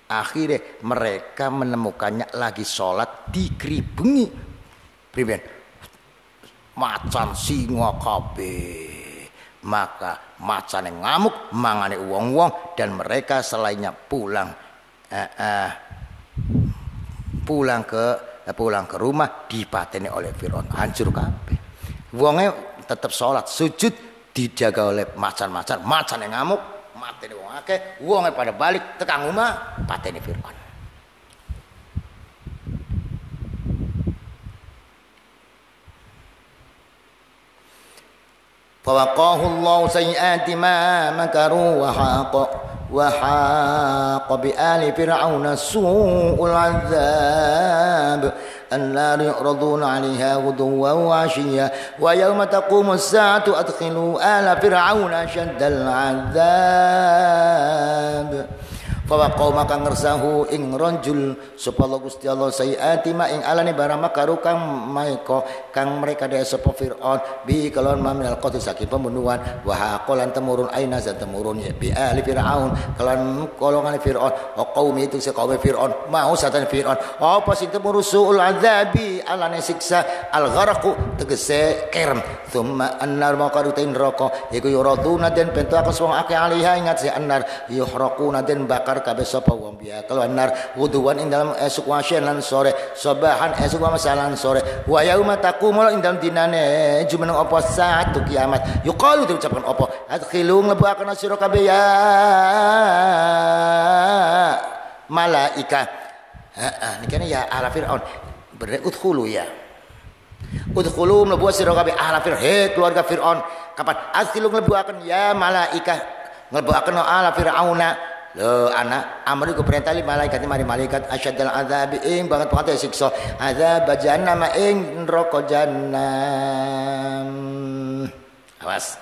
akhirnya mereka menemukannya lagi sholat dikeribengi priben macan singa kabeh maka macan yang ngamuk mangane uang dan mereka selainnya pulang ke rumah dipateni oleh Fir'aun hancur kabeh. Wonge tetap sholat sujud dijaga oleh macan yang ngamuk mateni wong akeh wonge pada balik tekan omah pateni Fir'aun. Fawaqahu Allahu sayyi'ati ma makaru wa haqa bi ali fir'auna su'ul 'adzab النار يعرضون عليها غدوا وعشيا ويوم تقوم الساعة أدخلوا آل فرعون أشد العذاب Fawaqau maka ngersahu ing ranjul sapa Gusti Allah sayiati ma ing alane barang makaru kang mereka daya sapa Firaun bi kalon maminal qatl saking pembunuhan wa haqalan temurun aina za temurun ya bi ahli Firaun kalan golongan Firaun wa qaumi itu sekaum Firaun mau satan Firaun apa sing temuru suul azabi alane siksa al gharqu tegese kerem thumma annar makaru tain neraka iku yuraduna den bento akas wong akeh aliha ingat si annar yuhraquna den bakar kabeh sapa wong biya kalau anar wuduan ing dalam esuk wasyan lan sore sabahan esuk masalan sore wa yauma taqumul ing dalam dinane jumeneng apa saat kiamat yuqalu diucapkan apa adkhilu nglebuaken sira kabeh ya malaika nikene ya ala fir'aun berarti udkhulu ya udkhulu mlebu sira kabeh ala fir'aun he keluarga fir'aun kapan adkhilu nglebuaken ya malaika nglebuaken ala fir'auna lo anak amri ku perintah li malaikat mari malaikat asyadal azab ing banget banget siksa azab jahannam ing neraka jahannam. Awas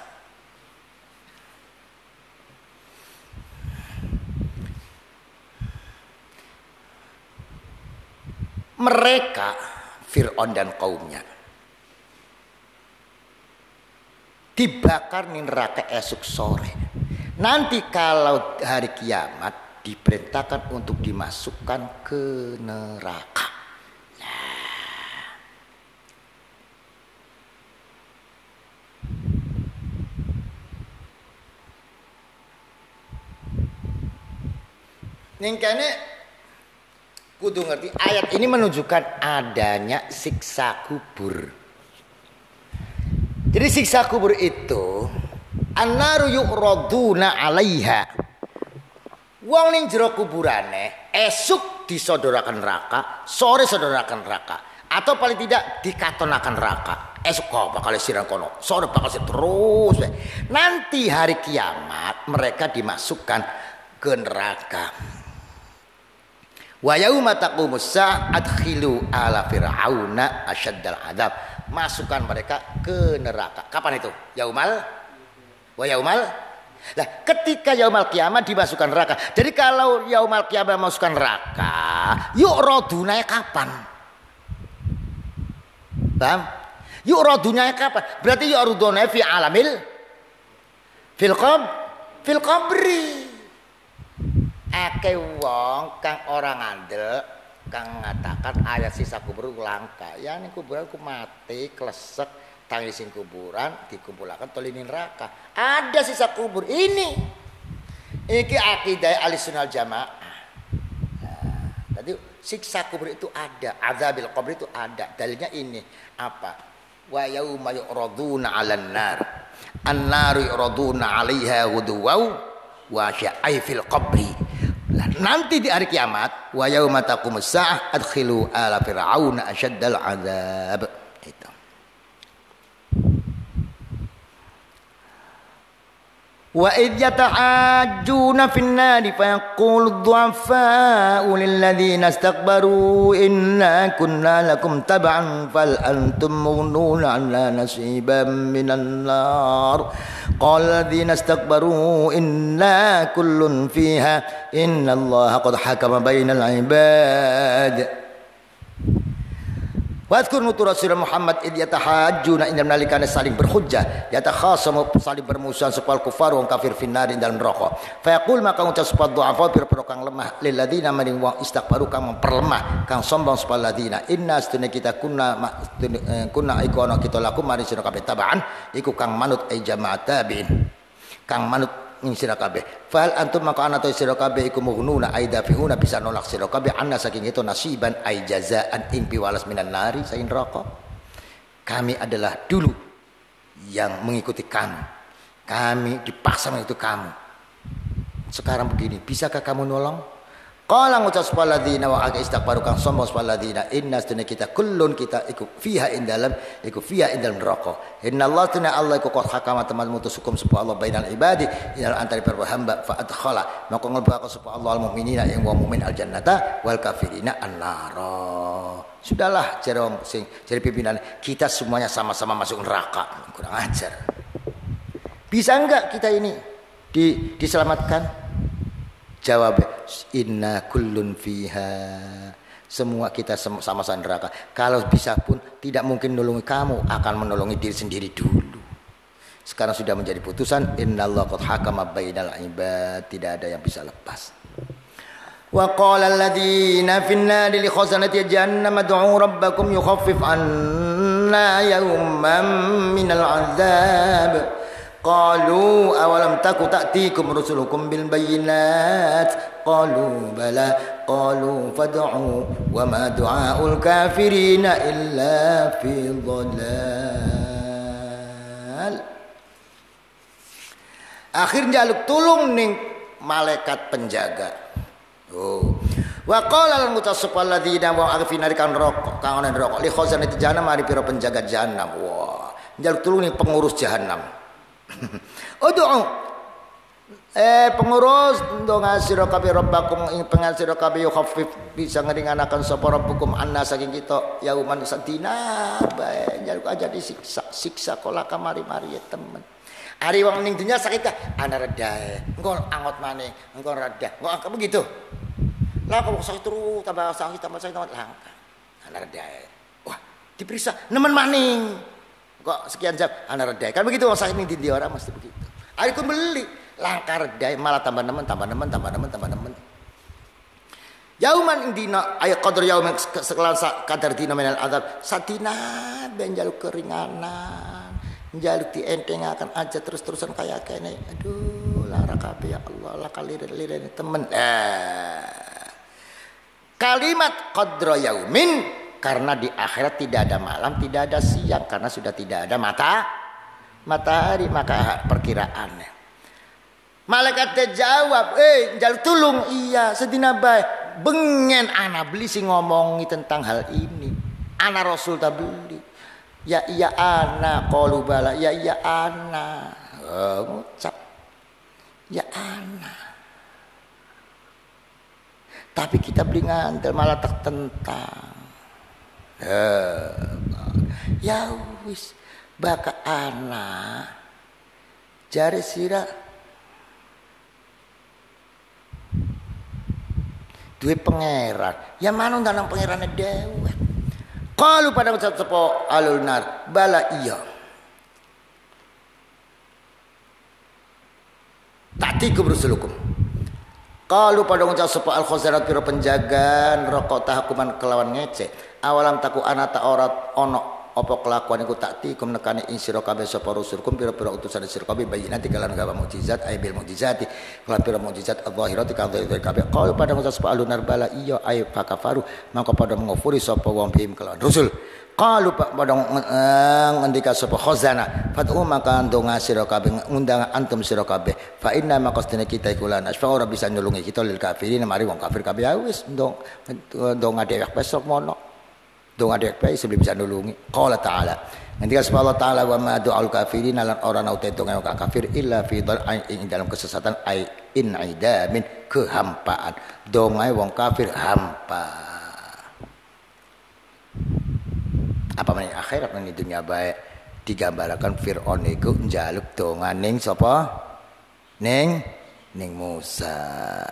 mereka Fir'aun dan kaumnya dibakar di neraka esok sore. Nanti kalau hari kiamat diperintahkan untuk dimasukkan ke neraka. Ning kene kudu ngerti ayat ini menunjukkan adanya siksa kubur. Jadi siksa kubur itu annaru yu'raduna 'alaiha. Wong ning jero kuburane esuk disodoraken neraka, sore sodoraken neraka, atau paling tidak dikatonaken neraka. Esuk kok bakal sirang kono, sore bakal terus. Nanti hari kiamat mereka dimasukkan ke neraka. Wa yauma taqumus sa'at adkhilu ala fir'auna asyaddal adzab. Masukkan mereka ke neraka. Kapan itu? Yaumal wa yaumal. Lah, ketika yaumal kiamat dimasukkan neraka. Jadi kalau yaumal kiamat masukkan neraka, yu'raduna kapan? Paham? Yu'raduna kapan? Berarti yu'raduna fi alamil fil qabri. Akeh wong kang orang ngandel kang ngatakan ayat sisa kubur langka. Ya ning kuburan ku mati klesek tangi sing kuburan dikumpulaken tolini neraka. Ada sisa kubur ini. Iki akidah Ahlussunnah Jamaah. Nah, tadi siksa kubur itu ada, azabil qabr itu ada. Dalilnya ini apa? Wa yauma yu'raduna 'alan nar. An-naru yu'raduna 'alaiha ghuduwan wa sya'ai fil qabri. Nanti di hari kiamat wa yauma taqumus sa'ah adkhilu ala fir'auna asyaddal 'adzab. Itu. Wa idh yatahajjuna fin nari fa yaqulu ad-du'afa'u lil ladzina istakbaru inna kunna lakum tab'an fal antum mughnuna 'anna nasiban minan nar. Qala ladzina istakbaru inna kullun fiha innallaha qad hakama bainal 'ibad. Wadhkur nutur Rasulullah Muhammad id yatahajjuna indal nalikana saling berhujjah yatakhasamu saling bermusuhan supal kufar wong kafir finnar dalam neraka. Fa yaqul maka ngucap supal du'afa pira-pira kang lemah lil ladina maring wong istakbaru kang memperlemah kang sombong supal ladina inna astuna kita kunna iku ana kita lakum mari sira kabeh tabaan iku kang manut ai jamaah tabi'in kang manut ing sira kabeh. Fal antum maka ana ta sira kabeh iku mughnuna aidafiuna bisa nolak sira kabeh anna saking itu nasiban ai jazaan ing piwalas minan nari saing neraka. Kami adalah dulu yang mengikuti kamu. Kami dipaksa mengikuti kamu. Sekarang begini, bisakah kamu nolong? Qala ngucap supal ladzina wa aga istakbaru kang sombong supal ladzina inna sunna kita kullun kita iku fiha indalam iku fiha indal neraka. Innallaha tunna Allah iku qad hakama teman mutus hukum supaya Allah bainal ibadi inal antari para hamba fa adkhala maka nglebaka supaya Allah al mukminina yang wa mukmin al jannata wal kafirina an-nara. Sudahlah jare pimpinan kita semuanya sama-sama masuk neraka. Kurang ajar. Bisa enggak kita ini diselamatkan? Jawab inna kullun fiha. Semua kita sama-sama neraka. Kalau bisa pun tidak mungkin menolongi kamu, akan menolongi diri sendiri dulu. Sekarang sudah menjadi putusan innallaha qad hakama bainal ibad, tidak ada yang bisa lepas. Wa qala alladziina fin nari li khazanati jahannam ad'u rabbakum yukhaffif 'anna yawman minal 'adzab. Qalu awalam taku ta'tikum rusulukum bil bayyinat qalu bala qalu fad'u wa ma du'aul kafirina illa fi dhalal. Akhir jaluk tulung ning malaikat penjaga. Oh. Wa qala lan mutasafal ladzina wa arfina kan rokok kang ana rokok li khazanati jahannam mari pira penjaga jahannam. Wah, jaluk tulung ning pengurus jahannam. Udu'u pengurus ndonga sira kabeh rabbakum ing pengen sira kabeh yukhaffif bisa ngringanaken sapa rabbukum anna saking kita yauman sadina bae jaluk aja disiksa kola kamari-mari ya temen. Ari wong ning dunya sakit ka ana redae engko angot maneh engko reda engko begitu. Lah kok sakit terus tambah sakit langka. ana redai. Wah, diperiksa nemen maning. Kok sekian jam ana redai. Kan begitu wong sakit ning ndi ora mesti begitu. Aku beli langkah redai malah tambah nemen. Yauman dina ay qadar yauman sekelan kadar dina minal azab satina ben jaluk keringanan jaluk dientengaken aja terus-terusan kayak kene aduh lara kabeh ya Allah lah kalir-lirin temen kalimat qadra yaumin karena di akhirat tidak ada malam tidak ada siang karena sudah tidak ada matahari maka perkiraannya malaikat jawab jaluk tulung iya sedina bae bengen ana beli sing ngomongi tentang hal ini ana rasul tak beli ya iya ana qalu bala ya iya ana ngucap ya ana tapi kita beli ngantel malah tertentang ya wis baka ana jare sira duwe pangeran ya manung tanang pangerane dhewe qalu pada ucap sapa alul nar bala iya ta'tikum rusulukum qalu pada ucap sapa al khazarat pira penjagaan rokok tahakuman kelawan ngece awalam taku ana ta ora ono apa kelakuan iku ta'tikum nekane ing sira kabeh sapa rusulkum pira-pira utusan sira kabeh bayinati kalan gawa mukjizat ay bil mukjizati kalan pira mukjizat adh-dhahirati kadhe kabeh qalu pada ngucap sapa alunar bala iya ay fakafaru mangko pada mengufuri sapa wong bihim kelawan rusul qalu pada ngendika sapa khazana fatu maka ndonga sira kabeh ngundang antum sira kabeh fa inna maqastana kita iku lan asfa ora bisa nulungi kita lil kafirin mari wong kafir kabeh wis ndonga dhewek besok mono dong adek bae sebelum bisa nulungi. Qala ta'ala. Nanti kasih Allah Ta'ala wa ma du'al kafirin lan orang au tetong yang kafir illa fi dhal'in dalam kesesatan ai in aidamin kehampaan. Dongai wong kafir hampa. Apa meneh akhirat nang dunia bae digambarkan Firaun iku njaluk donganing sapa? Ning Musa.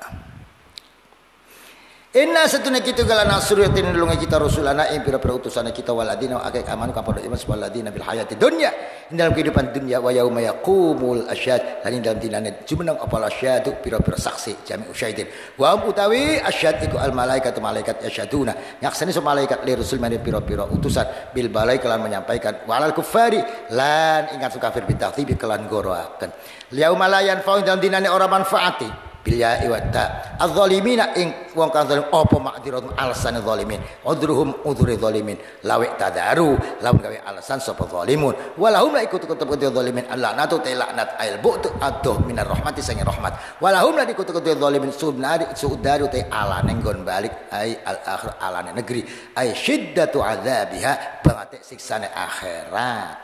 Inna satuna kita galana suryatin nulungi kita rasulana ing pira-pira utusana kita waladina akeh aman kapada iman waladina bil hayati dunya dalam kehidupan dunia wa yauma yaqumul asyhad lan dalam dinane jumeneng apal asyhadu pira-pira saksi jami usyahidin wa utawi asyhad iku al malaikatu malaikat yasyaduna nyaksani so malaikat li rasul mari pira-pira utusan bil balai kelan menyampaikan walal kufari lan ingat kafir bitahtibi kelan goroaken yauma la yanfa'u dalam dinane ora manfaati bilya iwata adzalimina ing wong kang zalim apa makdirat alasan zalimin udruhum udhuri zalimin lawek tadaru lamun gawe alasan sapa zalimun walahum la ikut zalimin Allah natu laknat ail bu'tu aduh minar rahmati sange rahmat walahum la ikut zalimin sudaru te alane nggon balik ai al akhir alane negeri ai syiddatu azabiha bangate siksane akhirat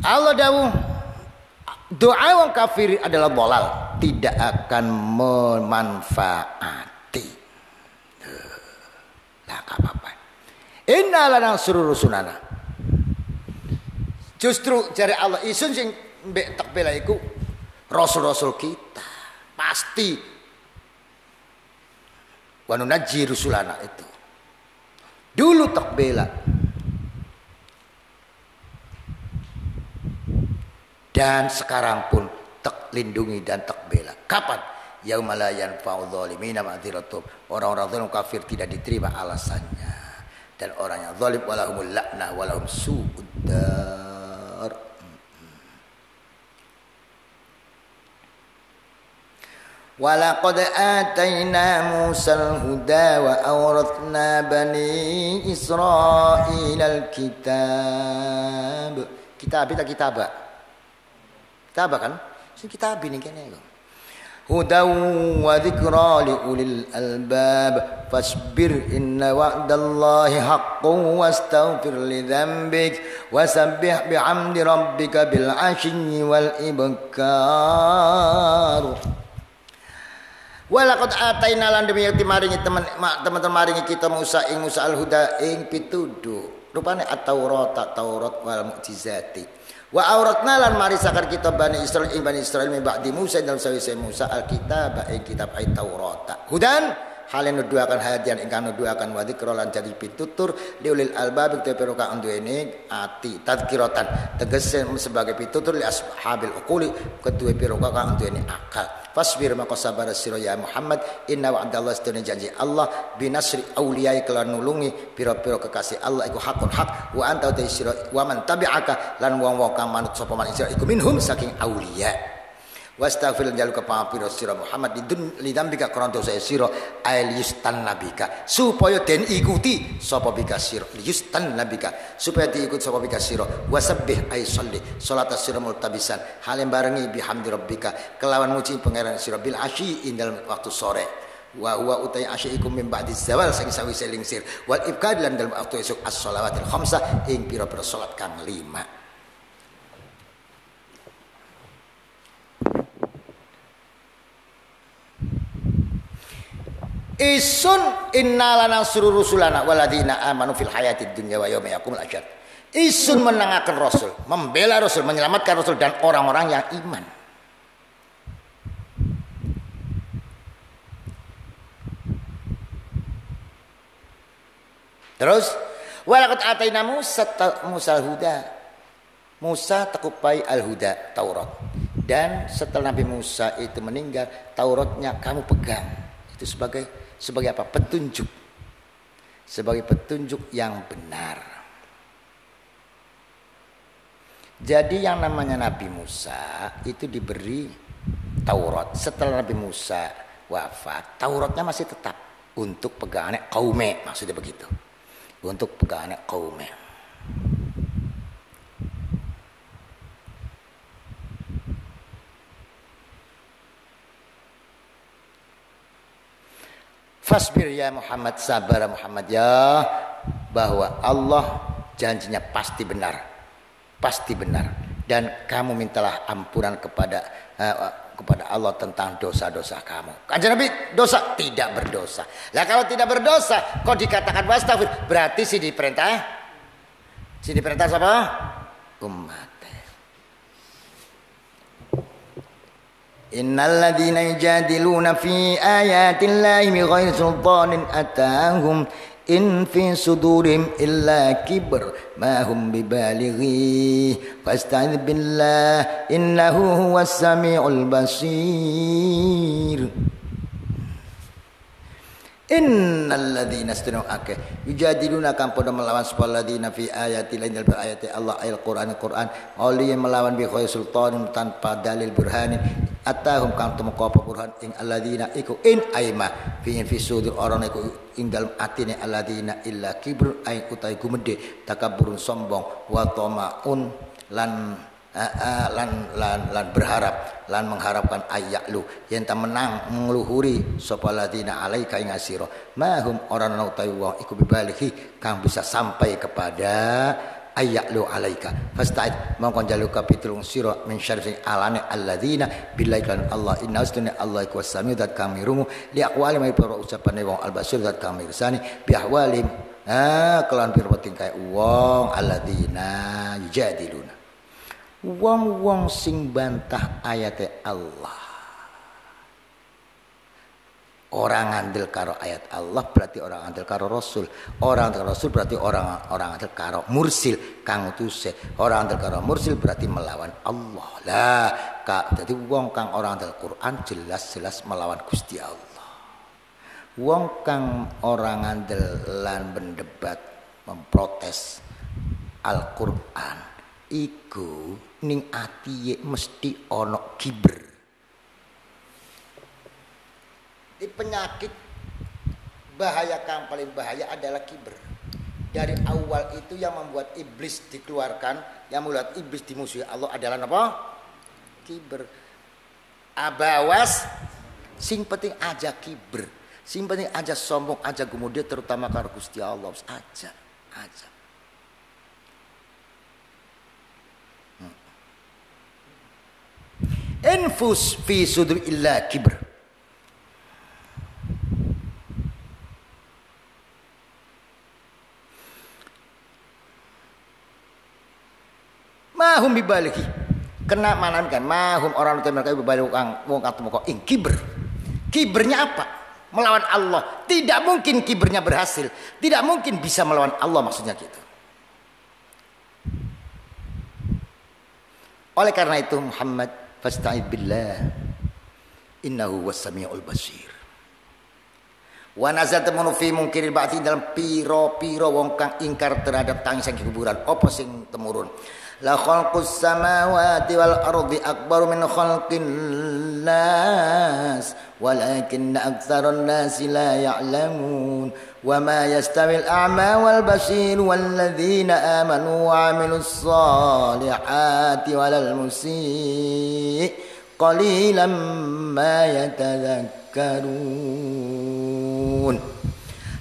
Allah dawuh doa orang kafir adalah bolal, tidak akan memanfaati. Lah apa-apa. Inna lana suruh rusulana. Justru jare Allah isun sing mbek takbela iku rasul-rasul kita. Pasti. Wa nunajji rusulana itu. Dulu takbela. Dan sekarang pun tak lindungi dan tak bela. Kapan? Yaumala yanfa'u dzalimina ma'dziratum. Orang-orang zalim kafir tidak diterima alasannya. Dan orang yang zalim walahumul la'nah walahum su'uddar. Walaqad atayna Musal huda wa awrathna bani Israil al-kitab. Kitab kita kitabah. Kitabah kan? Kitab ini kene kok. Hudaw wa dzikra li ulil albab fasbir inna wa'dallahi haqqun wastaghfir li dzambik wasabbih bihamdi rabbika bil 'ashyi wal ibkar. Walaqad ataina lan demi maringi teman-teman maringi kita Musa ing Musa al-huda ing pituduh. Rupane at-Taurat wal mu'jizati. Wa auratna lan marisakan kita Bani Israil ing Bani Israil min ba'di Musa dalam sawise Musa alkitab ing kitab ay Taurat hudan halen nuduhaken hadian ingkang nuduhaken wa dzikra lan jadi pitutur liulil albab te pero kang duweni ati tadzkiratan tegese sebagai pitutur li ashabil uquli kedue pero kang duweni akal fasbir maka sabar sira ya Muhammad inna wa'dallahi astune janji Allah binasri auliyai kelan nulungi pira-pira kekasih Allah iku hakun hak wa anta ta sira wa man tabi'aka lan wong-wong kang manut sapa man sira iku minhum saking auliya wastaghfir jaluka pangapira sira Muhammad lidambika krana dosa sira ail yustan nabika supaya den ikuti sapa bika sira yustan nabika supaya diikut sapa bika sira wasabbih ay sholli salat sira multabisan halem barengi bihamdi rabbika kelawan muji pangeran sira bil asyi ing dalem waktu sore wa huwa utai asyikum min ba'di zawal sing sawise lingsir wal ibkad lan dalem waktu esuk as-shalawatil khamsah ing pira-pira salat kang 5. Isun innalana suruh rusulana waladina amanu fil hayatid dunya wa yauma yaqumul asyhad. Isun menangakan Rasul, membela Rasul, menyelamatkan Rasul dan orang-orang yang iman. Terus walaqad ataina Musa al-huda. Musa takupai al-huda Taurat. Dan setelah Nabi Musa itu meninggal, Tauratnya kamu pegang. Itu sebagai apa? Petunjuk. Sebagai petunjuk yang benar. Jadi yang namanya Nabi Musa itu diberi Taurat. Setelah Nabi Musa wafat, Tauratnya masih tetap untuk pegangannya kaume, maksudnya begitu. Untuk pegangannya kaume. Fasbir ya Muhammad, sabar Muhammad ya, bahwa Allah janjinya pasti benar dan kamu mintalah ampunan kepada Allah tentang dosa-dosa kamu. Kanjeng Nabi dosa tidak berdosa. Lah kalau tidak berdosa kok dikatakan wastafir, berarti si diperintah siapa? Umat. Innal ladzina yujadiluna fi ayatillahi bighairi sultanin atahum in fi sudurihim illa kibr ma hum bibalighi fasta'idz billah innahu huwas samiul basir. Innal ladzina astanaaka yujadiluna kam pada melawan sepal ladzina fi ayati lain dalam ayat Allah Al-Qur'an oli melawan bi khair sultanin tanpa dalil burhanin atahum kam temu apa burhan ing alladzina iku in aima fi sudur orang iku ing dalem atine alladzina illa kibr ay utai gumede takabburun sombong wa tamaun lan berharap lan mengharapkan ayaklu yen ta menang ngluhuri sapa ladina alaika ing asira mahum orang utai wong iku bibalighi kang bisa sampai kepada ayaklu alaika fasta'id mongko jaluka pitulung sira min syarri alane alladzina billahi kan Allah inna ustunna Allah iku sami dat kami rungu li aqwali mai para ucapane wong albasir dat kami resani bi ahwalim kelan pira tingkae wong alladzina yujadiluna wong-wong sing bantah ayat Allah. Orang ngandel karo ayat Allah berarti orang ngandel karo Rasul. Orang ngandel karo Rasul berarti orang ngandel karo mursil kang utuse. Orang ngandel karo mursil berarti melawan Allah. Lah, jadi wong kang orang ngandel Quran jelas-jelas melawan Gusti Allah. Wong kang orang ngandel lan mendebat memprotes Al-Qur'an iku ning atiye mesti ana kiber. Di penyakit bahaya kang paling bahaya adalah kiber. Dari awal itu yang membuat iblis dikeluarkan, yang membuat iblis dimusuhi Allah adalah apa? Kiber. Abawas sing penting aja kiber. Sing penting aja sombong, aja gumudhe terutama karo Gusti Allah aja. Infus fi sudur illa kibr. Mahum bibaliki. Kena manamkan mahum orang itu mereka bibalik wong kang ing kibr. Kibernya apa? melawan Allah. Tidak mungkin kibernya berhasil. Tidak mungkin bisa melawan Allah, maksudnya gitu. Oleh karena itu Muhammad, fasta'id billah. Innahu was-sami'ul basir. Wa nazata fi munkiril ba'ti dalam piro-piro wong kang ingkar terhadap tangisan kuburan. Apa sing temurun? La khalqus samawati wal ardi akbaru min khalqin nas walakinna aktsaran nasi la ya'lamun wa ma yastawil a'ma wal basir wal ladzina amanu wa 'amilus solihati walal musii qalilan ma yatadzakkarun.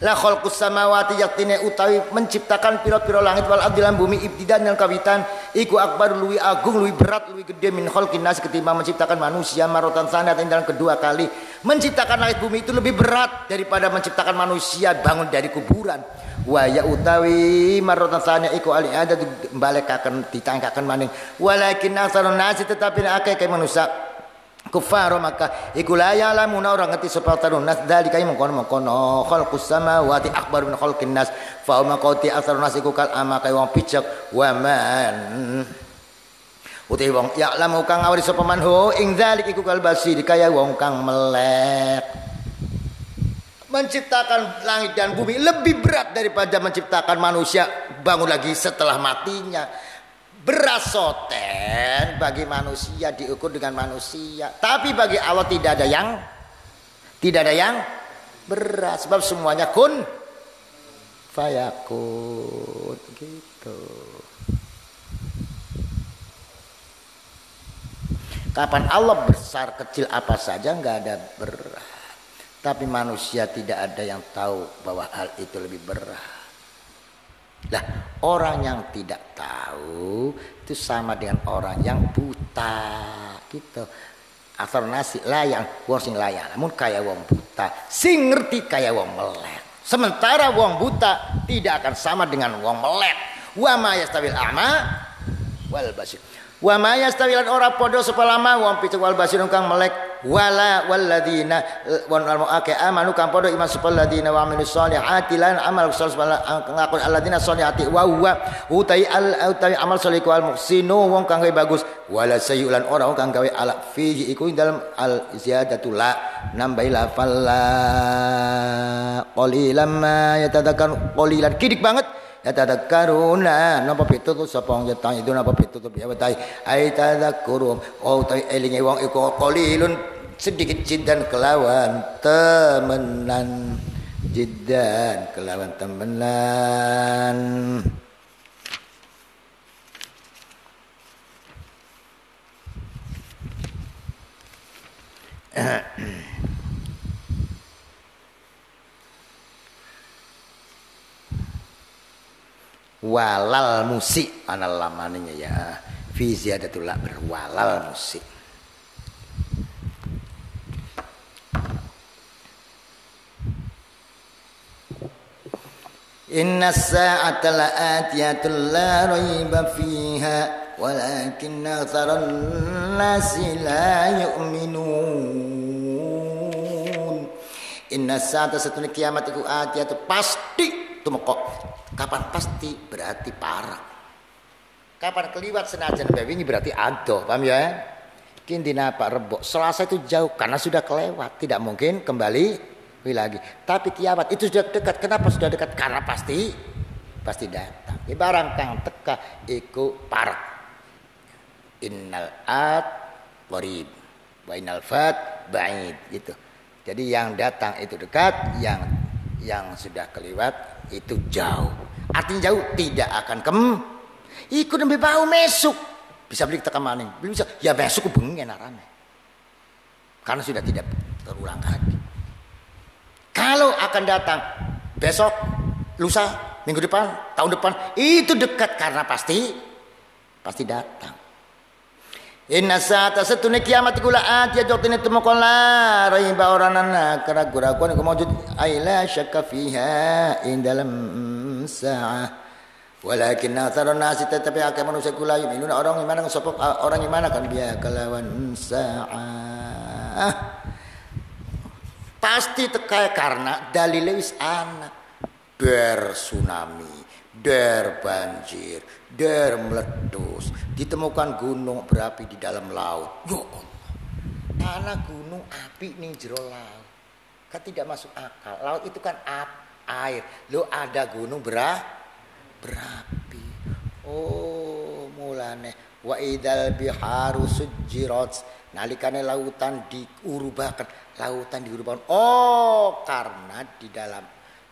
La khalqus samawati yaktine utawi menciptakan pira-pira langit wal ardi lan bumi ibtidan yang kawitan iku akbar luwi agung luwi berat luwi gede min khalqin nas ketimbang menciptakan manusia marotan sanat dalam kedua kali. Menciptakan langit bumi itu lebih berat daripada menciptakan manusia bangun dari kuburan. Wa ya utawi marotan sanat iku ali ada balekaken ditangkaken maning walakin aksarun nas tetapi akeh kaya manusia kufar maka iku la ya'lamuna orang ngerti sapa tarun nas dalika mengkono khalqus samawati akbar min khalqin nas fa ma qati asrun nas iku kal ama kaya wong picek wa man uti wong ya'lamu kang ngawari sapa manhu ing dzalik iku kal basir kaya wong kang melek. Menciptakan langit dan bumi lebih berat daripada menciptakan manusia bangun lagi setelah matinya. Beras soten bagi manusia diukur dengan manusia, tapi bagi Allah tidak ada yang beras, sebab semuanya kun fayakun gitu. Kapan Allah besar kecil apa saja nggak ada berat, tapi manusia tidak ada yang tahu bahwa hal itu lebih berat. Lah, orang yang tidak tahu itu sama dengan orang yang buta gitu. Asal nasi layang, wong sing layang. Namun kaya wong buta, sing ngerti kaya wong melek. Sementara wong buta tidak akan sama dengan wong melek. Wa ma yastawil a'ma wal basir. Wa ma yastawilan ora padha sapa lama wong picek wal basir kang melek wala walladzina wan almu'ake amanu kang padha iman sapa alladzina wa amilus solihati lan amal salih ngakon alladzina solihati wa huwa utai amal salih wal muhsinu wong kang bagus wala sayyulan ora kang gawe ala fihi iku dalam al ziyadatul la nambai la falla qalilan ma yatadakkan qalilan kidik banget ya tadakkaruna napa pitutur sapa wong yatang itu napa pitutur ya watai ai tadakkurum oh ta elinge wong iku qalilun sedikit jiddan kelawan temenan jiddan kelawan temenan. Walal musik anal lamaninya ya fi ziyadatul la berwalal musik. Inna sa'ata la'atiyatul la raiba fiha walakinna aktsaran nasi la yu'minun. Inna sa'ata satune kiamat iku atiyatu pasti tumeka. Kapan pasti berarti parah. Kapan keliwat senajan bewingi berarti adoh, paham ya? Kindina Pak Rebok Selasa itu jauh karena sudah kelewat, tidak mungkin kembali lagi. Tapi kiamat itu sudah dekat. Kenapa sudah dekat? Karena pasti datang. Barang kang teka iku parah. Innal at qarib wa innal fat ba'id gitu. Jadi yang datang itu dekat, yang sudah kelewat itu jauh. Artinya jauh tidak akan ikut nembe bau mesuk. Bisa beli tekan maning. Belum bisa. Ya mesuk bengi enarane. Karena sudah tidak terulang lagi. Kalau akan datang besok, lusa, minggu depan, tahun depan, itu dekat karena pasti datang. Inna sa'ata satune kiamat iku la'at ya joktine temokon la raiba oranana keraguan iku maujud aila syakka fiha in dalam sa'ah walakin aktharun nasi tetapi akeh manusia kula yuminuna orang iman sapa orang iman kan biya kelawan sa'ah Pasti tekai karena dalile wis ana. Der tsunami, der banjir, der meletus, ditemukan gunung berapi di dalam laut. Ya Allah. Ana gunung api ning jero laut. Kan tidak masuk akal. Laut itu kan air. Lo ada gunung berapi. Oh, mulane wa idal biharu sujjirat. Nalikane lautan diurubahkan. Oh, karena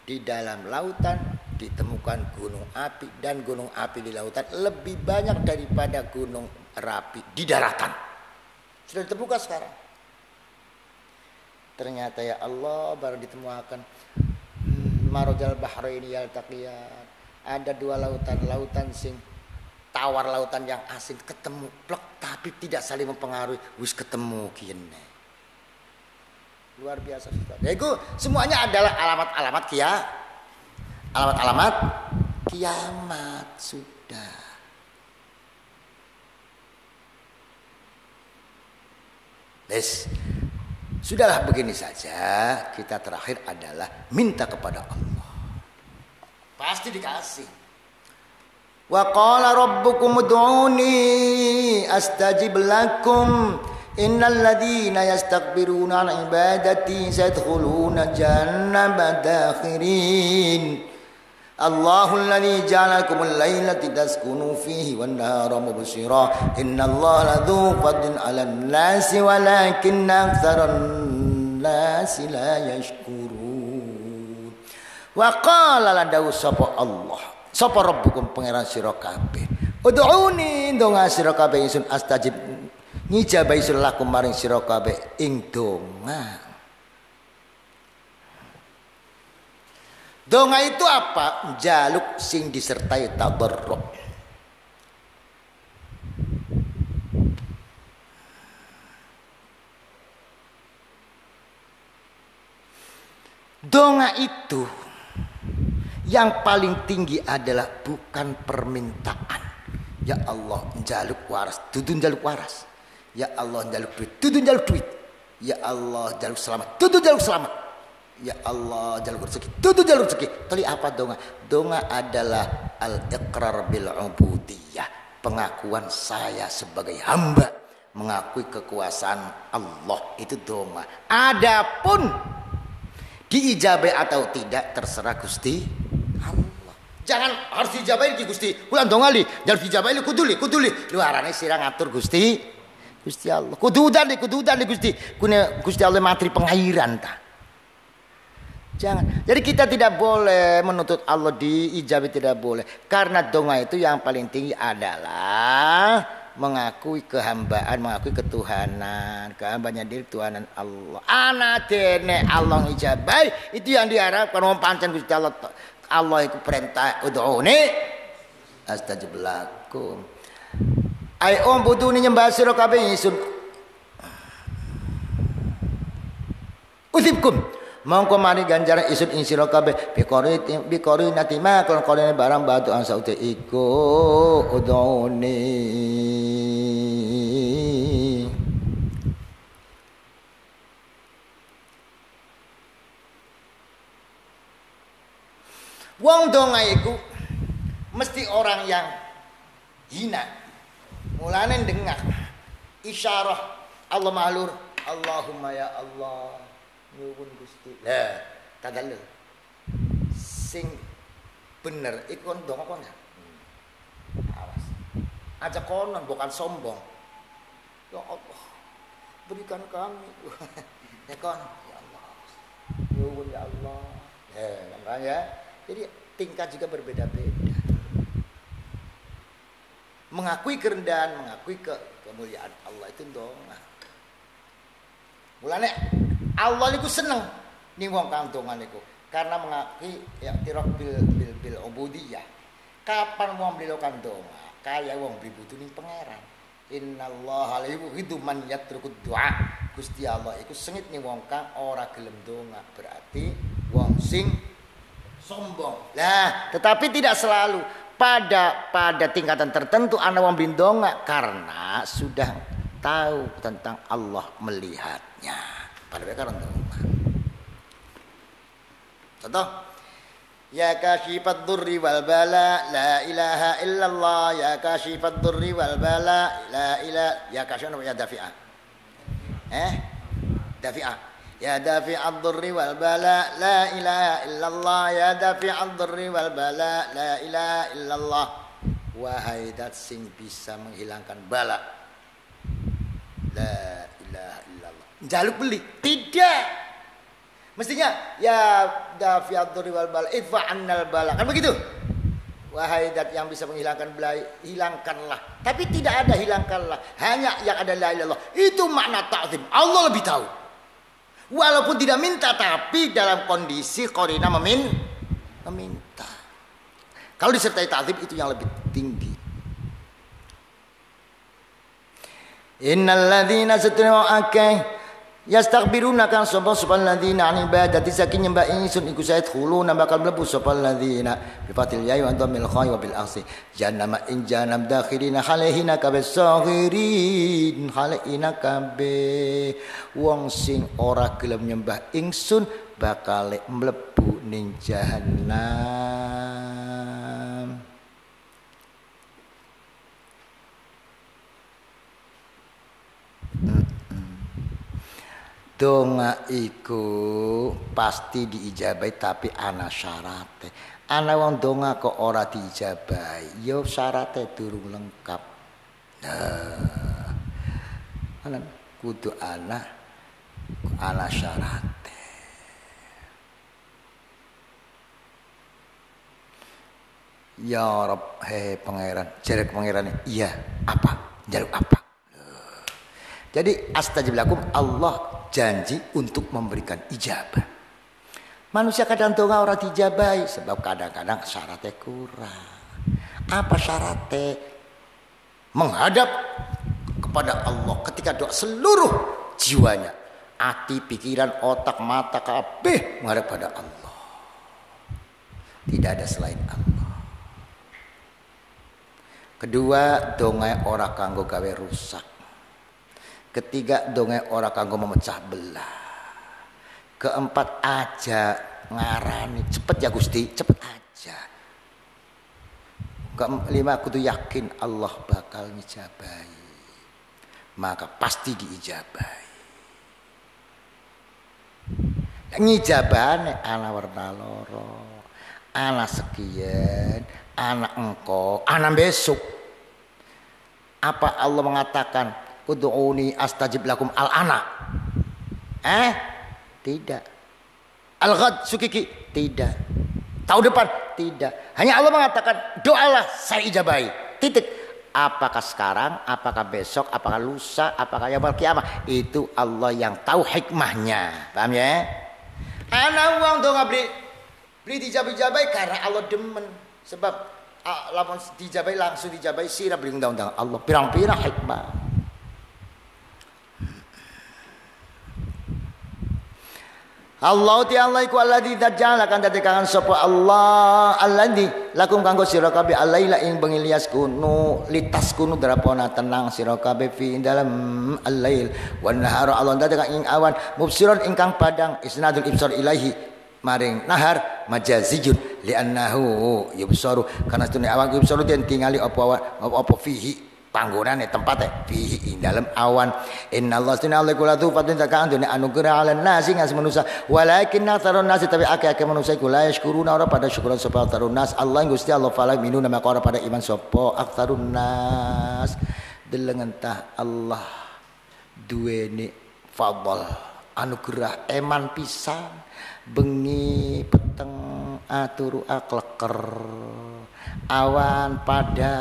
di dalam lautan ditemukan gunung api, dan gunung api di lautan lebih banyak daripada gunung berapi di daratan. Sudah ditemukan sekarang. Ternyata ya Allah baru ditemukan marajal bahraini yaltaqiyan. Ada dua lautan sing tawar, lautan yang asin ketemu plek tapi tidak saling mempengaruhi, wis ketemu kene. Luar biasa Ustaz. Ya, itu semuanya adalah alamat-alamat kiamat sudah. Sudahlah begini saja. Kita terakhir adalah minta kepada Allah. Pasti dikasih. Wa qala rabbukum ud'uni astajib lakum. Innal ladzina yastakbiruna an ibadati sayadkhuluna jahannama dakhirin. Allahul ladzi ja'alakumul lailata taskunu fihi wan nahara mubshira. Innallaha ladzu fadlin 'alan nasi walakinna aktsaran nasi la yashkurun. Wa qala ladawu sapa Allah, sapa rabbukum pangeran sira kabeh. Ud'uni ndonga sira kabeh ingsun astajib ngijabahi sira lakum maring sira kabeh ing donga. Donga itu apa? Jaluk sing disertai tadarruk. Donga itu yang paling tinggi adalah bukan permintaan. Ya Allah njaluk waras, dudu njaluk waras. Ya Allah njaluk duit, dudu njaluk duit. Ya Allah njaluk selamat, dudu njaluk selamat. Ya Allah jalur rezeki, tutu jalur rezeki. Tadi apa donga? Donga adalah al-iqrar bil ubudiyah, pengakuan saya sebagai hamba, mengakui kekuasaan Allah, itu donga. Adapun diijabai atau tidak terserah Gusti Allah. Jangan harus diijabai ki Gusti. Kulan donga li, harus diijabai li kuduli. Luarane sira ngatur Gusti Allah. Kududan li Gusti. Gusti Allah matri pengairan ta. Jangan. Jadi kita tidak boleh menuntut Allah diijabi, tidak boleh. Karena donga itu yang paling tinggi adalah mengakui kehambaan, mengakui ketuhanan, kehambaannya diri Tuhanan Allah. Ana dene Allah ijabai, itu yang diharapkan wong pancen Gusti Allah. Allah itu perintah ud'uni astajib lakum. Ai buduni nyembah sira kabeh ingsun. Usibkum mongko mari ganjaran isun ing sira kabeh bikori nati ma kon korene barang batu ansa uti iku udoni. Wong donga iku mesti orang yang hina. Mulane dengar isyarah Allah mahlur, Allahumma ya Allah nyuwun Gusti. Lah, tadallul. Sing bener iku kon donga kon. Awas. Aja konon bukan sombong. Ya Allah, berikan kami. Ya kon, ya Allah. Nyuwun ya Allah. Ya, jadi tingkat juga berbeda-beda. Mengakui kerendahan, mengakui kemuliaan Allah itu donga. Mulane Allah niku seneng ning wong kang donga niku karena mengakui ya tirok bil ubudiyah. Kapan wong melakukan donga kaya wong dibutuh ning pangeran. Innallaha la yuhibbu man yatrukud du'a. Gusti Allah iku sengit ning wong kang ora gelem donga, berarti wong sing sombong. Lah, tetapi tidak selalu pada tingkatan tertentu ana wong bindonga karena sudah tahu tentang Allah melihatnya. Pada mereka orang donga. Contoh, ya kashifad durri wal bala la ilaha illallah, ya kashifad durri wal bala la ilaha, ya kashifan ya dafi'ah. Dafi'ah. Ya dafi'ad durri wal bala la ilaha illallah, ya dafi'ad durri wal bala la ilaha illallah. Wahai dat sing bisa menghilangkan bala, la ilaha illallah. Jaluk beli? Tidak. Mestinya ya dafi'ad durri wal bala idfa annal bala. Kan begitu? Wahai dat yang bisa menghilangkan bala, hilangkanlah. Tapi tidak ada hilangkanlah. Hanya yang ada la ilaha illallah. Itu makna ta'zim. Allah lebih tahu. Walaupun tidak minta, tapi dalam kondisi qarina meminta. Kalau disertai ta'zim itu yang lebih tinggi. Innal ladzina satru'aka yastaghbiruna kan sapa ladzina an ibadati saking nyembah ingsun iku sayadkhuluna bakal mlebu sapa ladzina bi fatil ya wa dhammil kha wa bil akhsi jannama in jannam dakhirina khalihina kabes saghirin khalihina kabe wong sing ora gelem nyembah ingsun bakal mlebu ning jahannam. Donga iku pasti diijabai tapi ana syarate. Ana wong donga kok ora diijabai, yo syarate durung lengkap. Nah, ana kudu ana syarate. Ya Rabb, hei pangeran, jare pangeran, iya apa? Njaluk apa? Jadi astajib lakum, Allah janji untuk memberikan ijabah. Manusia kadang donga ora dijabai sebab kadang-kadang syaratnya kurang. Apa syaratnya? Menghadap kepada Allah ketika doa seluruh jiwanya, hati, pikiran, otak, mata, kabeh menghadap pada Allah. Tidak ada selain Allah. Kedua, donga ora kanggo gawe rusak. Ketiga, donge ora kanggo memecah belah. Keempat, aja ngarani cepet ya Gusti, cepet aja. Kelima, kudu yakin Allah bakal ngijabahi. Maka pasti diijabahi. Ngijabane ana warna loro, ana sekian, ana engko, ana besok. Apa Allah mengatakan ud'uni astajib lakum al-ana? Tidak. Al-ghad sukiki? Tidak. Tahun depan? Tidak. Hanya Allah mengatakan doalah saya ijabahi. Titik. Apakah sekarang, apakah besok, apakah lusa, apakah yaumul kiamah? Itu Allah yang tahu hikmahnya. Paham ya? Ana wong donga beli dijabai-jabai karena Allah demen. Sebab lamun dijabai langsung dijabai sira beli undang-undang Allah pirang-pirang hikmah. Allah ta'ala iku alladzi tajala kan dadekangan sapa Allah alladzi lakum kanggo sira kabeh alaila ing bengi lias kunu litas kunu drapona tenang sira kabeh fi dalam al-lail wan nahara Allah dadekan ing awan mubsiron ingkang padang isnadul ibsar ilahi maring nahar majaziyun li'annahu yubsaru karena stune awan yubsaru den tingali apa fihi panggonane tempate fihi ing dalem awan innallaha sunallahu kulatu fatin takaan dene anugerah ala nasi ngas manusia walakin aktharun nasi tapi akeh-akeh manusia iku la yashkuruna ora pada syukuran sapa aktharun nas Allah Gusti Allah fala minuna maka ora pada iman sapa aktharun nas delengen tah Allah duweni fadl anugerah eman pisan bengi peteng aturu akleker awan pada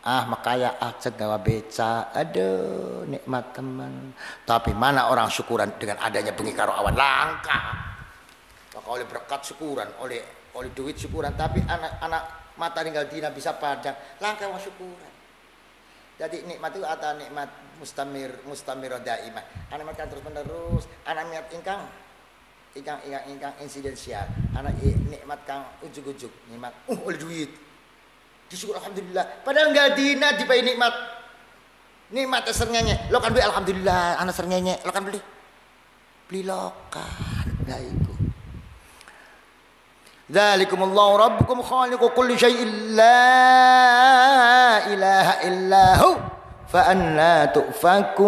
makaya ajak gawa beca, aduh nikmat teman. Tapi mana orang syukuran dengan adanya bengi karo awan langka. Maka oleh berkat syukuran, oleh duit syukuran, tapi anak mata tinggal dina bisa padang, langka wong syukuran. Jadi nikmat itu ada nikmat mustamir daimah. Anak nikmat terus menerus, anak nikmat ingkang insidensial, anak nikmat kang ujug-ujug, nikmat oleh duit. Disyukur alhamdulillah. Padahal enggak dina dipai nikmat. Nikmat serngenye. Lo kan beli alhamdulillah, anak serngenye. Lo kan beli lokan. Lah iku. Dzalikumullahu rabbukum khaliqu kulli syai'in la ilaha illahu fa anna tu'fakun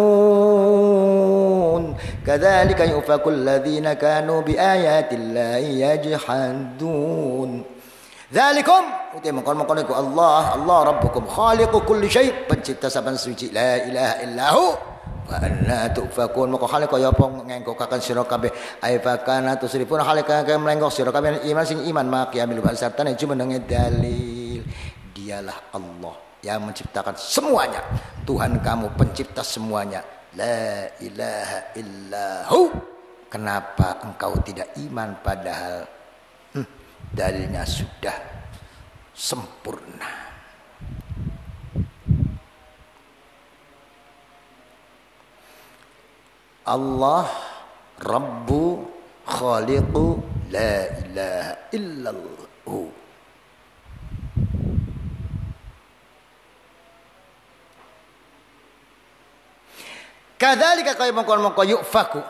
kadzalika yufakul ladzina kanu bi ayatillahi yajhadun. Dzalikum uti mongkon-mongkon iku Allah rabbukum khaliqu kulli syai' pencipta saban suci la ilaha illahu wa anna tufakun moko hale kaya apa ngenggokaken sira kabeh ai fakana tusrifun hale kaya mlenggok sira kabeh iman sing iman maqiyamil basartane jumenenge dalil. Dialah Allah yang menciptakan semuanya, Tuhan kamu pencipta semuanya, la ilaha illahu. Kenapa engkau tidak iman padahal dalilnya sudah sempurna. Allah Rabbu Khaliqu la ilaha illallah. Kadzalika kaya mongkon-mongkon yufaku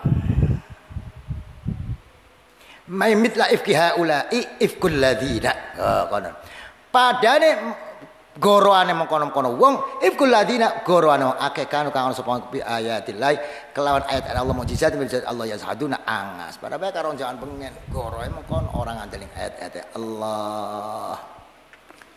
may mitla ifki haula'i ifkul ladzina kono padane goroane mengkono-kono wong ifkul ladzina goroane akeh kanu kang sapa bi ayatillah kelawan ayat Allah mukjizat Allah yazhaduna angas pada bae karo jangan pengen goroe mengkon orang ngandeling ayat-ayat Allah.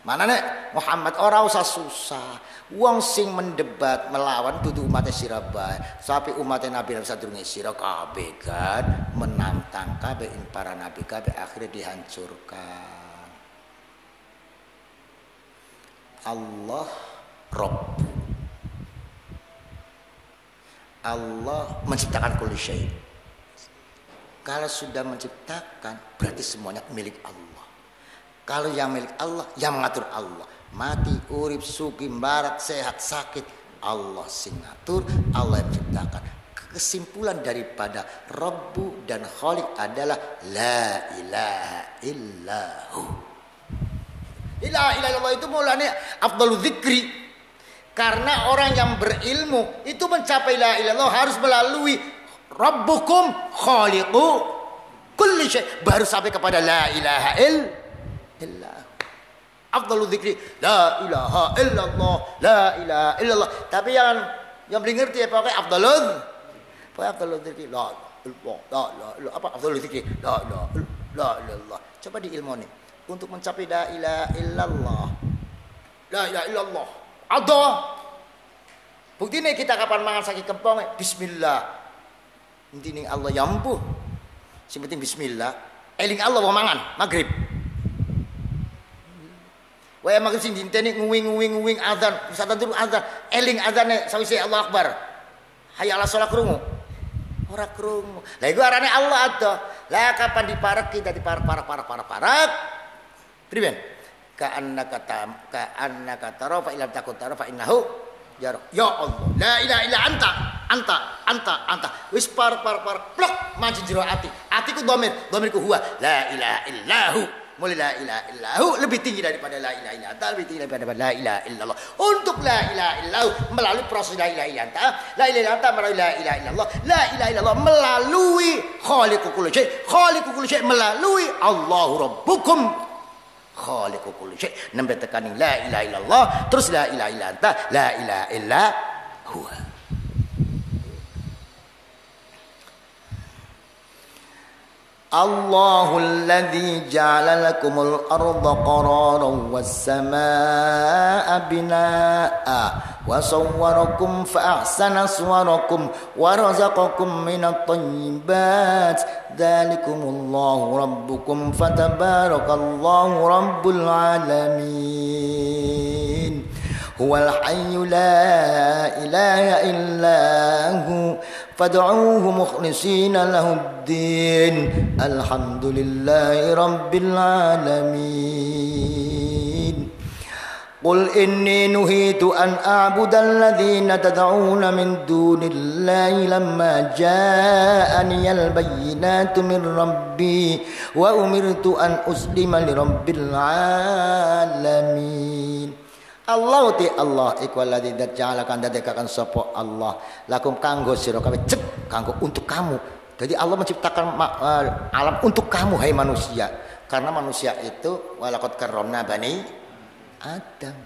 Manane Muhammad ora usah susah. Wong sing mendebat melawan dudu umat sira bae. Sapi umat Nabi sadurunge sira kabeh kan menantang kabeh para nabi kabeh akhirnya dihancurkan. Allah Rabb. Allah menciptakan kulli syai'. Kalau sudah menciptakan berarti semuanya milik Allah. Kalau yang milik Allah, yang mengatur Allah. Mati, urip, sugih, barat, sehat, sakit, Allah sing ngatur, Allah yang menciptakan. Kesimpulan daripada Rabbu dan Khaliq adalah la ilaha illahu. La ilaha illallah itu mulanya afdalu dzikri. Karena orang yang berilmu itu mencapai la ilaha illallah harus melalui Rabbukum Khaliqu kulli syai' baru sampai kepada la ilaha illallah. Afdalu dzikri la ilaha illallah la ilaha illallah. Tapi yang belum ngerti apa kayak afdalu dzikri la apa afdalu dzikri la ilallah. Coba diilmoni untuk mencapai la ilaha illallah. La ilaha illallah. Ada. Buktine kita kapan mangan saking kempong bismillah. Intine Allah yampuh. Sing penting bismillah. Eling Allah wong mangan magrib. Wae magrib sing dinteni nguwing azan, wisata turu azan, eling azane sawise Allah Akbar. Hayya 'ala shalah krungu. Ora krungu. Lah iku arane Allah ada. Lah kapan diparek kita diparek. Priben? Ka annaka tara fa ilam takun tara fa innahu ya Allah. La ilaha illa anta. Wis par plok manci jero ati. Atiku dhamirku huwa. La ilaha illahu. Mulai la ilaha illahu lebih tinggi daripada la ilaha illa anta, lebih tinggi daripada la ilaha illallah. Untuk la ilaha illahu melalui proses la ilaha illa anta, la ilaha illa anta melalui la ilaha illallah, la ilaha illallah melalui khaliqu kulli syai' melalui Allahu rabbukum khaliqu kulli syai'. Nembe tekani la ilaha illallah terus la ilaha illa anta, la ilaha illa huwa. Allahul ladzi ja'ala lakumul arda qararan was samaa'a binaa'a wa sawwarakum fa ahsana suwarakum wa razaqakum minat thayyibat dzalikumullahu rabbukum fatabarakallahu rabbul alamin. Huwal hayyu la ilaha illa hu fad'uuhu mukhlishina lahuddin alhamdulillahi rabbil alamin. Qul inni nuhitu an a'budal ladzina tad'una min dunillahi lamma ja'aniyal bayyinatu min rabbi wa umirtu an uslima lirabbil alamin. Allah ti Allah iku alladzi ja'alakan dadekakan sapa Allah lakum kanggo sira kabeh cek kanggo untuk kamu. Jadi Allah menciptakan alam untuk kamu hai manusia. Karena manusia itu walaqad karramna bani Adam.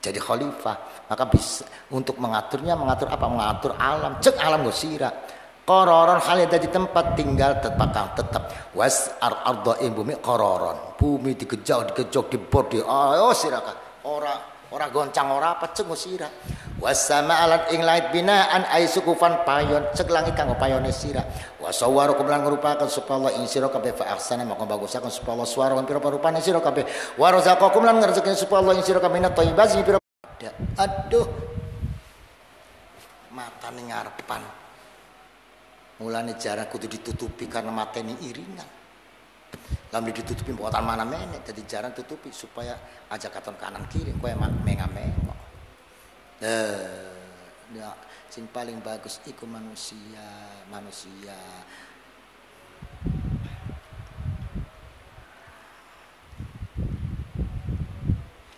Jadi khalifah, maka bisa untuk mengaturnya, mengatur apa? Mengatur alam. Cek alam gosira. Qararon halida di tempat tinggal tetap was arda bumi qararon. Bumi digejok dibor di ayo siraka. Ora goncang ora apa cek gosira. Wasama alat ing langit binaan ay sukufan payon cek langit kanggo payone sira. Wasawwaru kumlan ngrupaken supaya Allah ing sira kabeh fa ahsana maka bagusaken supaya Allah swara lan pira-pirane sira kabeh. Wa razaqakum lan ngrezekake supaya Allah ing sira kabeh thayyibati pira. Aduh. Matane ngarepan. Mulane jarang kudu ditutupi karena mateni iringan. Lamun ditutupi buatan mana menek jadi jarang tutupi supaya aja katon kanan kiri kowe menga-mengo. Ya, sing paling bagus iku manusia.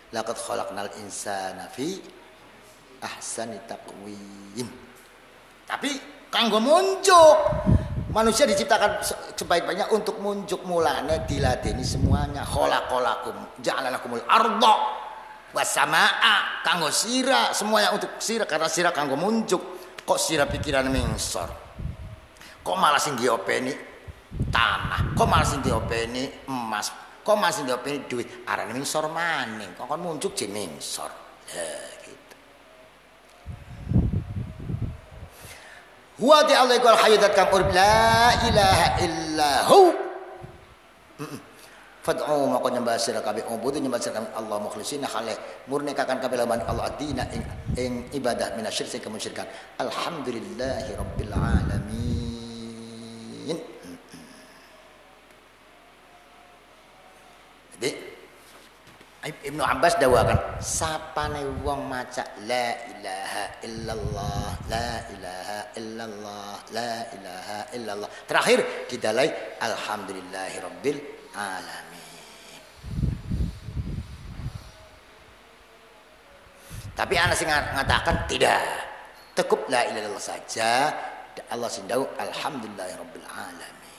Laqad khalaqnal insana fi ahsani taqwim. Tapi kanggo munjuk. Manusia diciptakan sebaik-baiknya untuk munjuk, mulane diladeni semuanya. Khalaqalakum ja'alalakumul arda wasamaa kanggo sira, semuanya untuk sira karena sira kanggo munjuk. Kok sira pikiran mingsor? Kok malah sing diopeni tanah? Kok malah sing diopeni emas? Kok malah sing diopeni duit? Arane mingsor maning. Kok kon munjuk je mingsor. Gitu. Huwa ta'ala qul hayyat kam urib la ilaha illahu. Fad'u maka nyembah sira kabeh ubudu nyembah sira Allah mukhlishina khalih murnikakan kabeh lawan Allah adina ing ibadah minasyirik kemusyrikan. Alhamdulillahi rabbil alamin. Jadi Ibnu Abbas dawakan sapane wong maca la ilaha illallah la ilaha illallah la ilaha illallah terakhir didalai alhamdulillahi rabbil alamin. Tapi ana sing ngatakan tidak. Cukup la ilaha illallah saja. Allah sindau alhamdulillahi rabbil alamin.